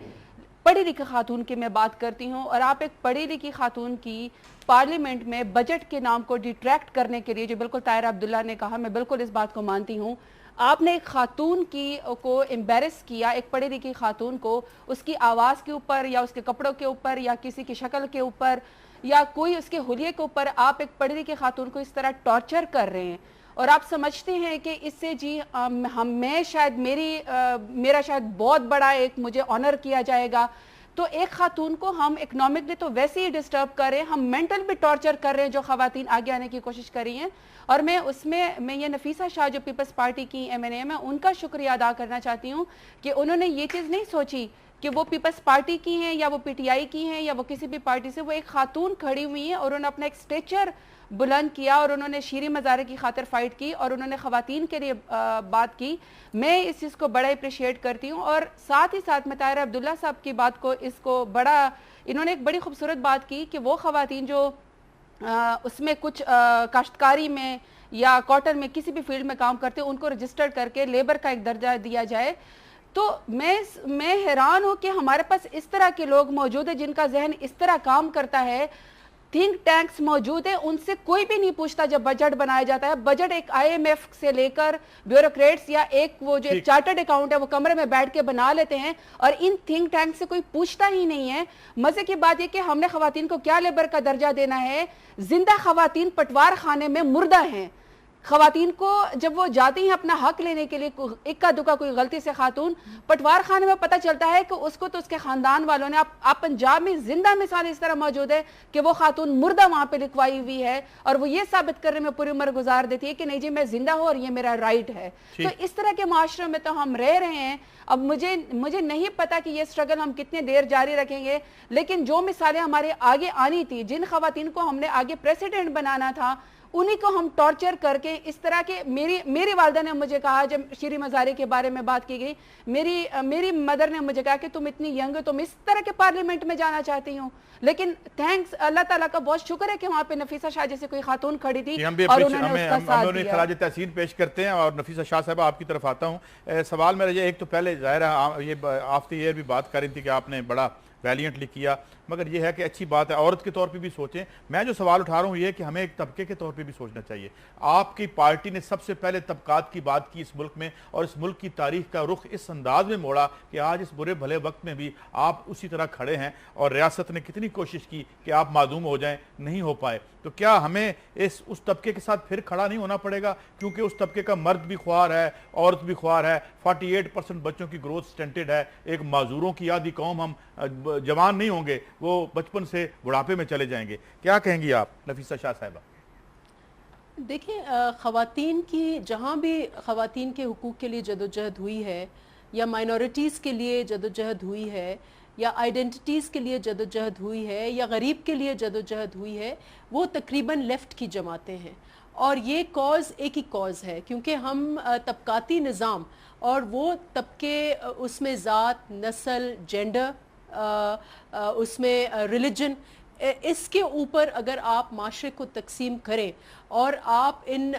S4: पढ़ी लिखी खातून की मैं बात करती हूँ, और आप एक पढ़ी लिखी खातून की पार्लियामेंट में बजट के नाम को डिट्रैक्ट करने के लिए, जो बिल्कुल ताहिरा अब्दुल्ला ने कहा, मैं बिल्कुल इस बात को मानती हूँ, आपने एक खातून को एम्बेरस किया, एक पढ़ी लिखी खातून को उसकी आवाज़ के ऊपर या उसके कपड़ों के ऊपर या किसी की शक्ल के ऊपर या कोई उसके हुलिये के ऊपर आप एक पढ़ी लिखी खातून को इस तरह टॉर्चर कर रहे हैं, और आप समझते हैं कि इससे जी मैं शायद मेरा शायद बहुत बड़ा एक मुझे ऑनर किया जाएगा। तो एक खातून को हम इकोनॉमिकली तो वैसे ही डिस्टर्ब कर रहे हैं, हम मेंटल भी टॉर्चर कर रहे हैं जो खवातीन आगे आने की कोशिश कर रही हैं। और मैं ये नफीसा शाह जो पीपल्स पार्टी की MNA, मैं उनका शुक्रिया अदा करना चाहती हूँ कि उन्होंने ये चीज़ नहीं सोची कि वो पीपल्स पार्टी की हैं या वो PTI की हैं या वो किसी भी पार्टी से, वो एक खातून खड़ी हुई हैं और उन्होंने अपना एक स्टेचर बुलंद किया और उन्होंने शीरी मज़ारे की खातिर फाइट की और उन्होंने ख़वातीन के लिए बात की। मैं इस चीज़ को बड़ा अप्रिशिएट करती हूँ। और साथ ही साथ मैं ताहिरा अब्दुल्ला साहब की बात को इन्होंने एक बड़ी खूबसूरत बात की कि वो ख़वातीन जो उसमें कुछ काश्तकारी में या कॉटन में किसी भी फील्ड में काम करते हैं, उनको रजिस्टर करके लेबर का एक दर्जा दिया जाए। तो मैं हैरान हूँ कि हमारे पास इस तरह के लोग मौजूद है जिनका जहन इस तरह काम करता है। थिंक टैंक्स मौजूद है, उनसे कोई भी नहीं पूछता जब बजट बनाया जाता है। बजट एक IMF से लेकर ब्यूरोक्रेट्स या एक वो जो एक चार्टर्ड अकाउंट है वो कमरे में बैठ के बना लेते हैं और इन थिंक टैंक से कोई पूछता ही नहीं है। मजे की बात यह कि हमने खवातीन को क्या लेबर का दर्जा देना है? जिंदा खवातीन पटवार खाने में मुर्दा हैं। खवातीन को जब वो जाती हैं अपना हक लेने के लिए, इक्का दुक्का कोई गलती से खातून पटवार खाने में पता चलता है कि उसको तो उसके खानदान वालों ने, आप पंजाब में जिंदा मिसाल इस तरह मौजूद है कि वो खातून मुर्दा वहां पे लिखवाई हुई है और वो ये साबित करने में पूरी उम्र गुजार देती है कि नहीं जी मैं जिंदा हूं और ये मेरा राइट है। तो इस तरह के माशरे में तो हम रह रहे हैं। अब मुझे नहीं पता कि ये स्ट्रगल हम कितने देर जारी रखेंगे, लेकिन जो मिसालें हमारे आगे आनी थी, जिन खवातीन को हमने आगे प्रेसिडेंट बनाना था, उन्हीं को हम टॉर्चर करके इस तरह के, मेरी वालदा ने मुझे कहा जब शीरी मज़ारी के बारे में बात की गई, मेरी मदर ने मुझे कहा कि तुम इतनी यंग हो, तुम इस तरह के पार्लियामेंट में जाना चाहती हो। लेकिन थैंक्स अल्लाह ताला का बहुत शुक्र है कि वहाँ पे नफीसा शाह जैसे कोई खातून खड़ी थी और उन्होंने उसका साथ दिया।
S1: खराज तहसीन पेश करते हैं और नफीसा शाह साहब आपकी तरफ आता हूँ। सवाल मेरा ये, एक तो पहले ज़ाहिर है ये आफ्टर ईयर भी बात कर रही थी कि आपने बड़ा वैलियंटली किया, मगर यह है कि अच्छी बात है औरत के तौर पे भी सोचें। मैं जो सवाल उठा रहा हूँ ये कि हमें एक तबके के तौर पे भी सोचना चाहिए। आपकी पार्टी ने सबसे पहले तबकात की बात की इस मुल्क में और इस मुल्क की तारीख का रुख इस अंदाज में मोड़ा कि आज इस बुरे भले वक्त में भी आप उसी तरह खड़े हैं और रियासत ने कितनी कोशिश की कि आप मादूम हो जाएं, नहीं हो पाए। तो क्या हमें उस तबके के साथ फिर खड़ा नहीं होना पड़ेगा? क्योंकि उस तबके का मर्द भी ख्वार है, औरत भी ख्वार है, 48% बच्चों की ग्रोथ स्टंटेड है, एक माजूरों की आधी कौम, हम जवान नहीं होंगे, वो बचपन से बुढ़ापे में चले जाएंगे। क्या कहेंगी आप नफीसा शाह साहिबा?
S5: देखिए, ख़वातीन की जहाँ भी ख़वातीन के हुकूक़ के लिए जदोजहद हुई है या माइनॉरिटीज़ के लिए जदोजहद हुई है या आइडेंटिटीज़ के लिए जदोजहद हुई है या गरीब के लिए जदोजहद हुई है, वो तकरीबन लेफ़्ट की जमातें हैं। और ये कॉज़ एक ही कॉज़ है, क्योंकि हम तबकाती निज़ाम और वो तबके, उसमें ज़ात, नस्ल, जेंडर, उसमें रिलीजन, इसके ऊपर अगर आप माशरे को तकसीम करें और आप इन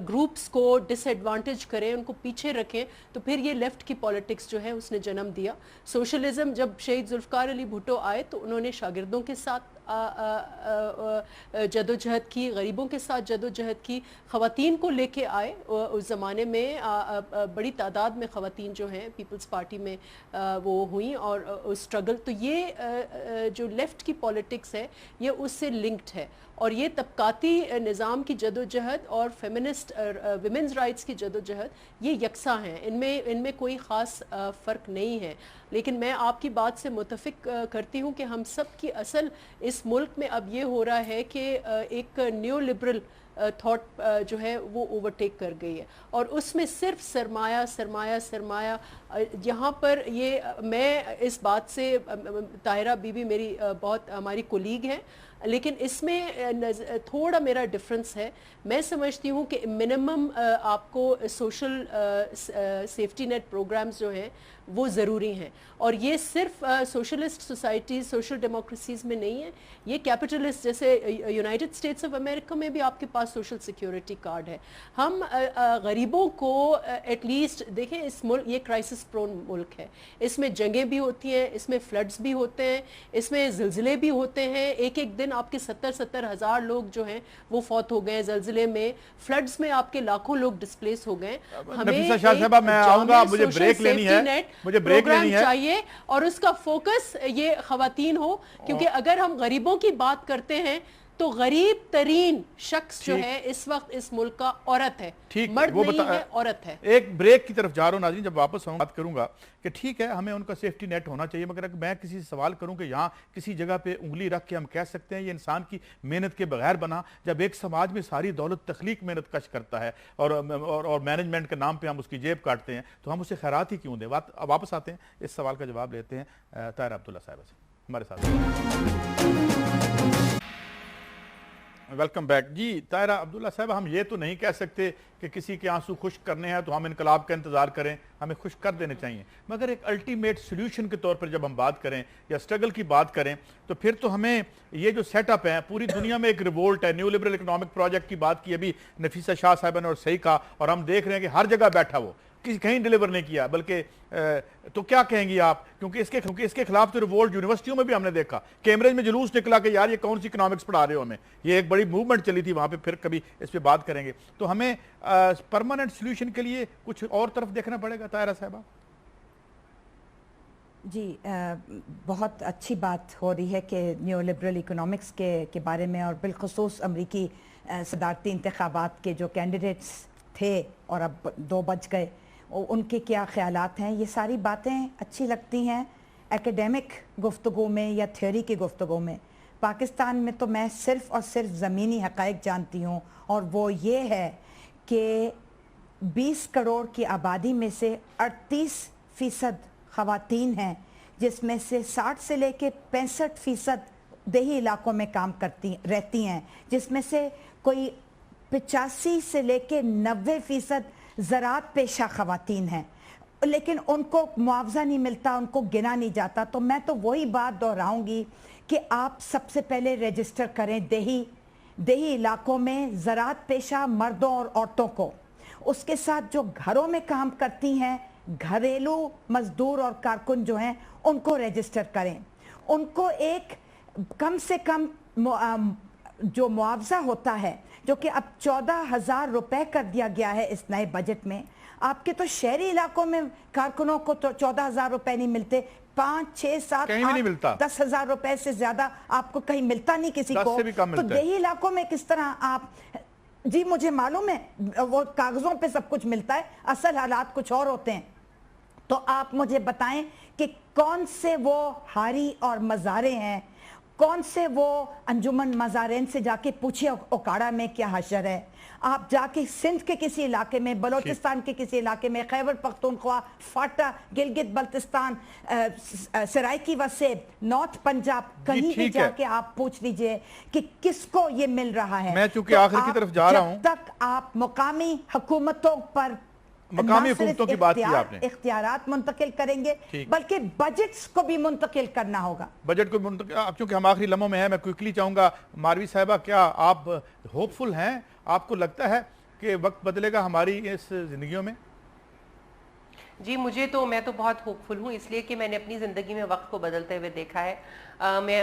S5: ग्रुप्स को डिसएडवांटेज करें, उनको पीछे रखें, तो फिर ये लेफ़्ट की पॉलिटिक्स जो है उसने जन्म दिया। सोशलिज़म, जब शहीद जुल्फ़कार अली भुट्टो आए तो उन्होंने शागिर्दों के साथ जदोजहद की, गरीबों के साथ जदोजहद की, ख़वातीन को लेके आए। उस ज़माने में बड़ी तादाद में ख़वातीन जो हैं पीपल्स पार्टी में वो हुई और उस स्ट्रगल, तो ये जो लेफ़्ट की पॉलिटिक्स है ये उससे लिंक्ड है। और ये तबकाती निज़ाम की जदोजहद और फेमिनिस्ट विमेंस राइट्स की जदोजहद ये यकसा हैं, इनमें कोई ख़ास फ़र्क नहीं है। लेकिन मैं आपकी बात से मुतफ़िक करती हूँ कि हम सब की असल इस मुल्क में अब ये हो रहा है कि एक न्यू लिबरल थॉट जो है वो ओवरटेक कर गई है और उसमें सिर्फ सरमाया सरमाया सरमाया। यहाँ पर ये मैं इस बात से, ताहिरा बीबी मेरी बहुत हमारी कोलीग हैं, लेकिन इसमें थोड़ा मेरा डिफरेंस है। मैं समझती हूँ कि मिनिमम आपको सोशल सेफ्टी नेट प्रोग्राम्स जो हैं वो ज़रूरी हैं, और ये सिर्फ सोशलिस्ट सोसाइटीज़, सोशल डेमोक्रेसीज़ में नहीं है, ये कैपिटलिस्ट जैसे यूनाइटेड स्टेट्स ऑफ अमेरिका में भी आपके पास सोशल सिक्योरिटी कार्ड है। हम गरीबों को एटलीस्ट देखें, इस मुल्क ये क्राइसिस प्रोन मुल्क है, इसमें जंगें भी होती हैं, इसमें फ्लड्स भी होते हैं, इसमें ज़िलज़िले भी होते हैं। एक एक दिन आपके 70-70 हज़ार लोग जो हैं वो फौत हो गए ज़िलज़िले में, फ्लड्स में आपके लाखों लोग डिस्प्लेस हो गए।
S1: नफीसा शाह साहबा, मैं आऊंगा, मुझे ब्रेक लेनी है, मुझे ब्रेक लेनी है
S5: चाहिए, और उसका फोकस ये खवातीन हो, क्योंकि अगर हम गरीबों की बात करते हैं तो गरीब तरीन शख्स जो है इस वक्त इस मुल्क का औरत है, मर्द नहीं है, औरत है।
S1: एक ब्रेक की तरफ जा रहा हूं नाज़रीन, जब वापस आऊंगा बात करूंगा कि ठीक है हमें उनका सेफ्टी नेट होना चाहिए, मगर अगर मैं किसी से सवाल करूं कि यहाँ किसी जगह पे उंगली रख के हम कह सकते हैं ये इंसान की मेहनत के बगैर बना, जब एक समाज में सारी दौलत तख्लीक मेहनत कश करता है और मैनेजमेंट के नाम पर हम उसकी जेब काटते हैं, तो हम उसे खैरात ही क्यों दें। वापस आते हैं, इस सवाल का जवाब लेते हैं ताहिरा अब्दुल्ला साहिबा से, हमारे साथ। वेलकम बैक जी। ताहिरा अब्दुल्ला साहब, हम ये तो नहीं कह सकते कि किसी के आंसू खुश्क करने हैं तो हम इनकलाब का इंतजार करें, हमें खुश कर देने चाहिए, मगर एक अल्टीमेट सोल्यूशन के तौर पर जब हम बात करें या स्ट्रगल की बात करें तो फिर तो हमें ये जो सेटअप है, पूरी दुनिया में एक रिवोल्ट है, न्यू लिबरल इकोनॉमिक प्रोजेक्ट की बात की अभी नफीसा शाह साहब ने और सही कहा, और हम देख रहे हैं कि हर जगह बैठा वो कहीं डिलीवर नहीं किया, बल्कि तो क्या कहेंगी आप, क्योंकि इसके खिलाफ तो रिवोल्ट यूनिवर्सिटियों में भी हमने देखा, कैम्ब्रिज में जुलूस निकला कि यार ये कौन सी इकोनॉमिक्स पढ़ा रहे हो हमें, ये एक बड़ी मूवमेंट चली थी वहां पे, फिर कभी इस पे बात करेंगे। तो हमें परमानेंट सोल्यूशन के लिए कुछ और तरफ देखना पड़ेगा ताहिरा साहबा।
S2: जी, बहुत अच्छी बात हो रही है कि न्यू लिबरल इकोनॉमिक्स के बारे में, और बिलखुसूस अमरीकी सदारती इंतखाबात के जो कैंडिडेट्स थे और अब 2 बज गए, उनके क्या ख्यालात हैं। ये सारी बातें अच्छी लगती हैं एकेडमिक गुफ्तगू में या थ्योरी की गुफ्तगू में। पाकिस्तान में तो मैं सिर्फ़ और सिर्फ ज़मीनी हक़ाइक़ जानती हूँ, और वो ये है कि 20 करोड़ की आबादी में से 38% ख़वातीन हैं, जिसमें से 60 से लेके 65% देही इलाकों में काम रहती हैं, जिसमें से कोई 85 से लेके 90% ज़राअत पेशा ख़वातीन हैं, लेकिन उनको मुआवजा नहीं मिलता, उनको गिना नहीं जाता। तो मैं तो वही बात दोहराऊंगी कि आप सबसे पहले रजिस्टर करें देही इलाकों में ज़राअत पेशा मर्दों और औरतों को, उसके साथ जो घरों में काम करती हैं घरेलू मजदूर और कारकुन जो हैं उनको रजिस्टर करें, उनको एक कम से कम जो मुआवजा होता है, जो कि अब 14,000 रुपए कर दिया गया है इस नए बजट में। आपके तो शहरी इलाकों में कारकुनों को तो 14,000 रुपए नहीं मिलते, 5, 6, 7, 8, 10,000 रुपए से ज्यादा आपको कहीं मिलता नहीं किसी को। तो देही इलाकों में किस तरह आप, जी मुझे मालूम है वो कागजों पे सब कुछ मिलता है, असल हालात कुछ और होते हैं। तो आप मुझे बताएं कि कौन से वो हारी और मज़ारे हैं, कौन से वो अंजुमन मज़ारेन से जाके पूछिए ओकाड़ा में क्या हशर है, आप जाके सिंध के किसी इलाके में, बलोचिस्तान के किसी इलाके में, खैबर पख्तूनख्वा, फाटा, गिलगित बल्तिस्तान, सराइकी वसेब, नॉर्थ पंजाब, कहीं भी जाके आप पूछ लीजिए कि किसको ये मिल रहा है।
S1: मैं चूंकि आखिर की तरफ जा रहा हूं,
S2: जब तक आप मुकामी हुकूमतों पर
S1: मकामी हुकूमतों की बात की आपने,
S2: इख्तियारात मुंतकिल करेंगे, बल्कि बजट्स को भी मुंतकिल करना होगा।
S1: बजट को मुंतकिल, क्योंकि हम आखिरी लम्हों में हैं, मैं क्विकली चाहूंगा मारवी साहिबा, क्या आप होपफुल हैं, आपको लगता है कि वक्त बदलेगा हमारी इस जिंदगियों में?
S3: जी मैं तो बहुत होपफुल हूँ, इसलिए कि मैंने अपनी ज़िंदगी में वक्त को बदलते हुए देखा है।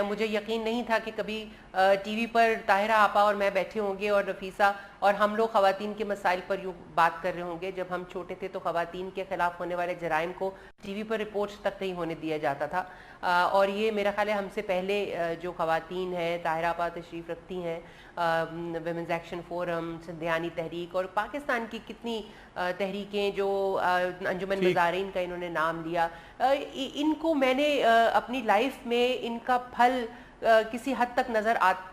S3: मुझे यकीन नहीं था कि कभी टीवी पर ताहिरा आपा और मैं बैठे होंगे और नफीसा और हम लोग ख़वातीन के मसाइल पर यूँ बात कर रहे होंगे। जब हम छोटे थे तो ख़वातीन के ख़िलाफ़ होने वाले जराइम को टीवी पर रिपोर्ट्स तक नहीं होने दिया जाता था, और ये मेरा ख्याल है हमसे पहले जो ख़वातीन हैं, ताहिरा आपा तशरीफ़ रखती हैं, वुमेन्स एक्शन फोरम, सिंधियानी तहरीक और पाकिस्तान की कितनी तहरीकें जो अंजुमन मज़ारीन का इन्होंने नाम लिया, इनको मैंने अपनी लाइफ में इनका फल किसी हद तक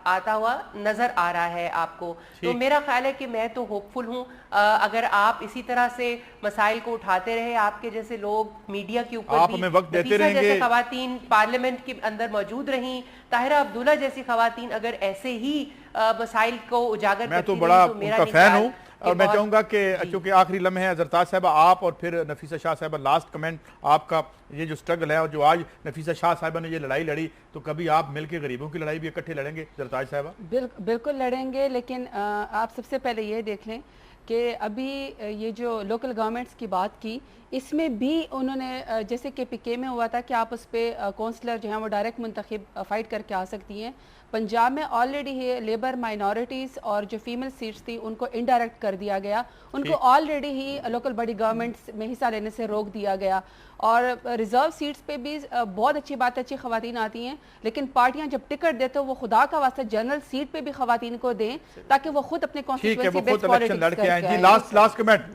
S3: आता हुआ नजर आ रहा है आपको। तो मेरा ख्याल है कि मैं तो होपफुल हूँ, अगर आप इसी तरह से मसाइल को उठाते रहे, आपके जैसे लोग मीडिया के ऊपर भी,
S1: वक्त देते रहेंगे,
S3: जैसे खवातीन पार्लियामेंट के अंदर मौजूद रहीं, ताहिरा अब्दुल्ला जैसी खवातीन अगर ऐसे ही मसाइल को उजागर
S1: मैं
S3: करती
S1: तो बड़ा
S3: तो मेरा
S1: उनका फैन हूँ। और मैं
S3: बहुत
S1: चाहूंगा कि चूंकि आखिरी लम्हे हैं, जरताज साहबा आप और फिर नफीसा शाह साहबा, लास्ट कमेंट आपका। ये जो स्ट्रगल है और जो आज नफीसा शाह साहबा ने ये लड़ाई लड़ी, तो कभी आप मिलकर गरीबों की लड़ाई भी इकट्ठे लड़ेंगे जरताज साहबा?
S4: बिल्कुल लड़ेंगे, लेकिन आप सबसे पहले ये देख लें कि अभी ये जो लोकल गवर्नमेंट्स की बात की, इसमें भी उन्होंने जैसे कि पीके में हुआ था कि आप उस पर काउंसलर जो हैं वो डायरेक्ट मुंतखब फाइट करके आ सकती हैं। पंजाब में ऑलरेडी ही लेबर माइनॉरिटीज़ और जो फीमेल सीट्स थी उनको इनडायरेक्ट कर दिया गया, उनको ऑलरेडी ही लोकल बड़ी गवर्नमेंट्स में हिस्सा लेने से रोक दिया गया। और रिजर्व सीट्स पे भी बहुत अच्छी बात है, अच्छी खवातीन आती हैं, लेकिन पार्टियां जब टिकट देते हो वो खुदा का वास्ता जनरल सीट पे भी खवातीन को दें ताकि वो खुद अपने कॉन्स्टिट्यूएंसी बेस्ड पॉलिटिक्स करके आएं।
S1: जी लास्ट कमेंट।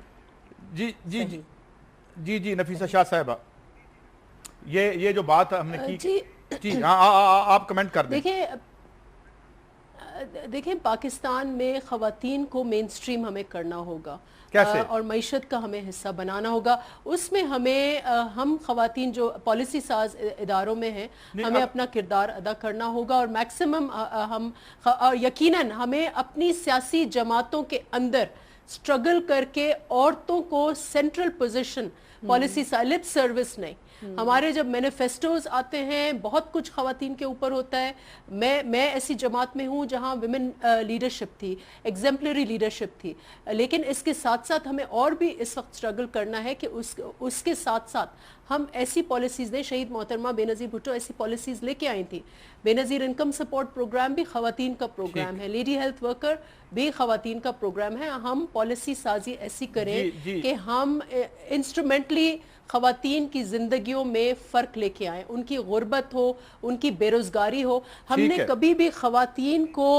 S1: जी जी जी जी जी नफीसा शाह साहबा, ये जो बात हमने की जी, आप कमेंट कर दें।
S5: देखिए पाकिस्तान में ख़वातीन को मेन स्ट्रीम हमें करना होगा,
S1: कैसे?
S5: और मईशत का हमें हिस्सा बनाना होगा। उसमें हमें हम ख़वातीन जो पॉलिसी साज इदारों में हैं हमें अपना किरदार अदा करना होगा और मैक्सिमम हम यकीनन हमें अपनी सियासी जमातों के अंदर स्ट्रगल करके औरतों को central position policy lip service नहीं, हमारे जब मैनिफेस्टोज आते हैं बहुत कुछ खवातीन के ऊपर होता है। मैं ऐसी जमात में हूँ जहाँ विमेन लीडरशिप थी, एग्जेम्पलरी लीडरशिप थी, लेकिन इसके साथ साथ हमें और भी इस वक्त स्ट्रगल करना है कि उसके साथ साथ हम ऐसी पॉलिसीज़ दें। शहीद मोहतरमा बेनज़ीर भुट्टो ऐसी पॉलिसीज़ लेके आई थी। बेनज़ीर इनकम सपोर्ट प्रोग्राम भी खवातीन का प्रोग्राम है, लेडी हेल्थ वर्कर भी खवातीन का प्रोग्राम है। हम पॉलिसी साजी ऐसी करें कि हम इंस्ट्रूमेंटली खवातीन की जिंदगियों में फ़र्क लेके आए, उनकी गुर्बत हो, उनकी बेरोज़गारी हो। हमने कभी भी खवातीन को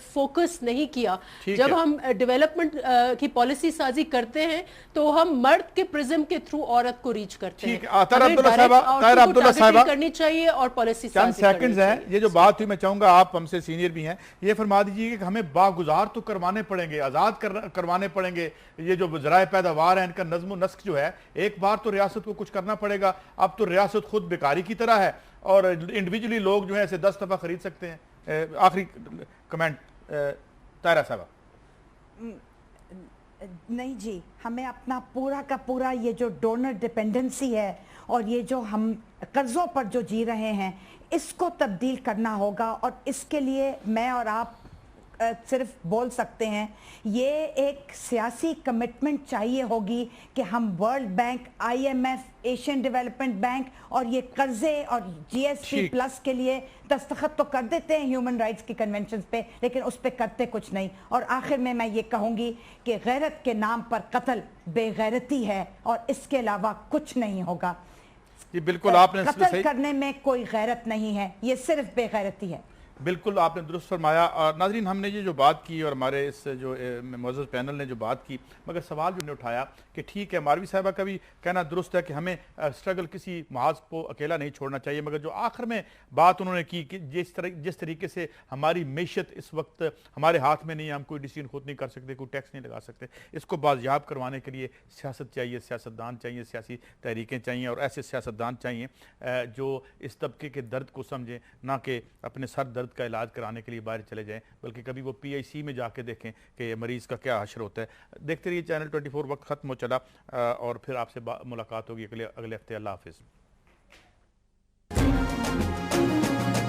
S5: फोकस नहीं किया। जब हम डेवलपमेंट की पॉलिसी साजी करते हैं तो हम मर्द के प्रिज्म के थ्रू औरत को रीच करते हैं।
S1: ताहिरा अब्दुल्ला साहिबा
S5: करनी चाहिए और पॉलिसी
S1: चंद सेकंड्स हैं। ये जो बात हुई, मैं चाहूंगा आप हमसे सीनियर भी हैं, ये फरमा दीजिए कि हमें बागुजार तो करवाने पड़ेंगे, आज़ाद करवाने पड़ेंगे। ये जो ज़राए पैदावार है इनका नज़्म नस्क जो है, एक बार तो रियासत को कुछ करना पड़ेगा। अब तो रियासत खुद बेकारी की तरह है और इंडिविजुअली लोग जो है ऐसे 10 दफ़ा खरीद सकते हैं। आखिरी कमेंट ताहिरा साहबा।
S2: नहीं जी, हमें अपना पूरा का पूरा ये जो डोनर डिपेंडेंसी है और ये जो हम कर्जों पर जो जी रहे हैं इसको तब्दील करना होगा। और इसके लिए मैं और आप सिर्फ बोल सकते हैं, ये एक सियासी कमिटमेंट चाहिए होगी कि हम world bank, IMF, Asian development bank और ये कर्जे और GSP प्लस के लिए दस्तखत तो कर देते हैं ह्यूमन राइट्स की कन्वेंशन पे, लेकिन उस पर करते कुछ नहीं। और आखिर में मैं ये कहूँगी कि गैरत के नाम पर कत्ल बेगैरती है और इसके अलावा कुछ नहीं होगा।
S1: जी बिल्कुल, आपने
S2: कत्ल करने में कोई गैरत नहीं है, ये सिर्फ बेगैरती है।
S1: बिल्कुल आपने दुरुस्त फरमाया। और नाज़रीन, हमने ये जो बात की और हमारे इस जो मौजूद पैनल ने जो बात की, मगर सवाल जो ने उठाया कि ठीक है, मारवी साहिबा का भी कहना दुरुस्त है कि हमें स्ट्रगल किसी महाज को अकेला नहीं छोड़ना चाहिए, मगर जो आखिर में बात उन्होंने की कि जिस तरीके से हमारी मैशत इस वक्त हमारे हाथ में नहीं है, हम कोई डिसीजन खुद नहीं कर सकते, कोई टैक्स नहीं लगा सकते, इसको बाजियाब करवाने के लिए सियासत चाहिए, सियासतदान चाहिए, सियासी तहरीकें चाहिए और ऐसे सियासतदान चाहिए जो इस तबके के दर्द को समझें, ना कि अपने सर दर्द का इलाज कराने के लिए बाहर चले जाएं, बल्कि कभी वो PIC में जाके देखें कि मरीज़ का क्या हश्र होता है। देखते रहिए चैनल 24। वक्त ख़त्म हो चला और फिर आपसे मुलाकात होगी अगले हफ्ते। अल्लाह हाफिज़।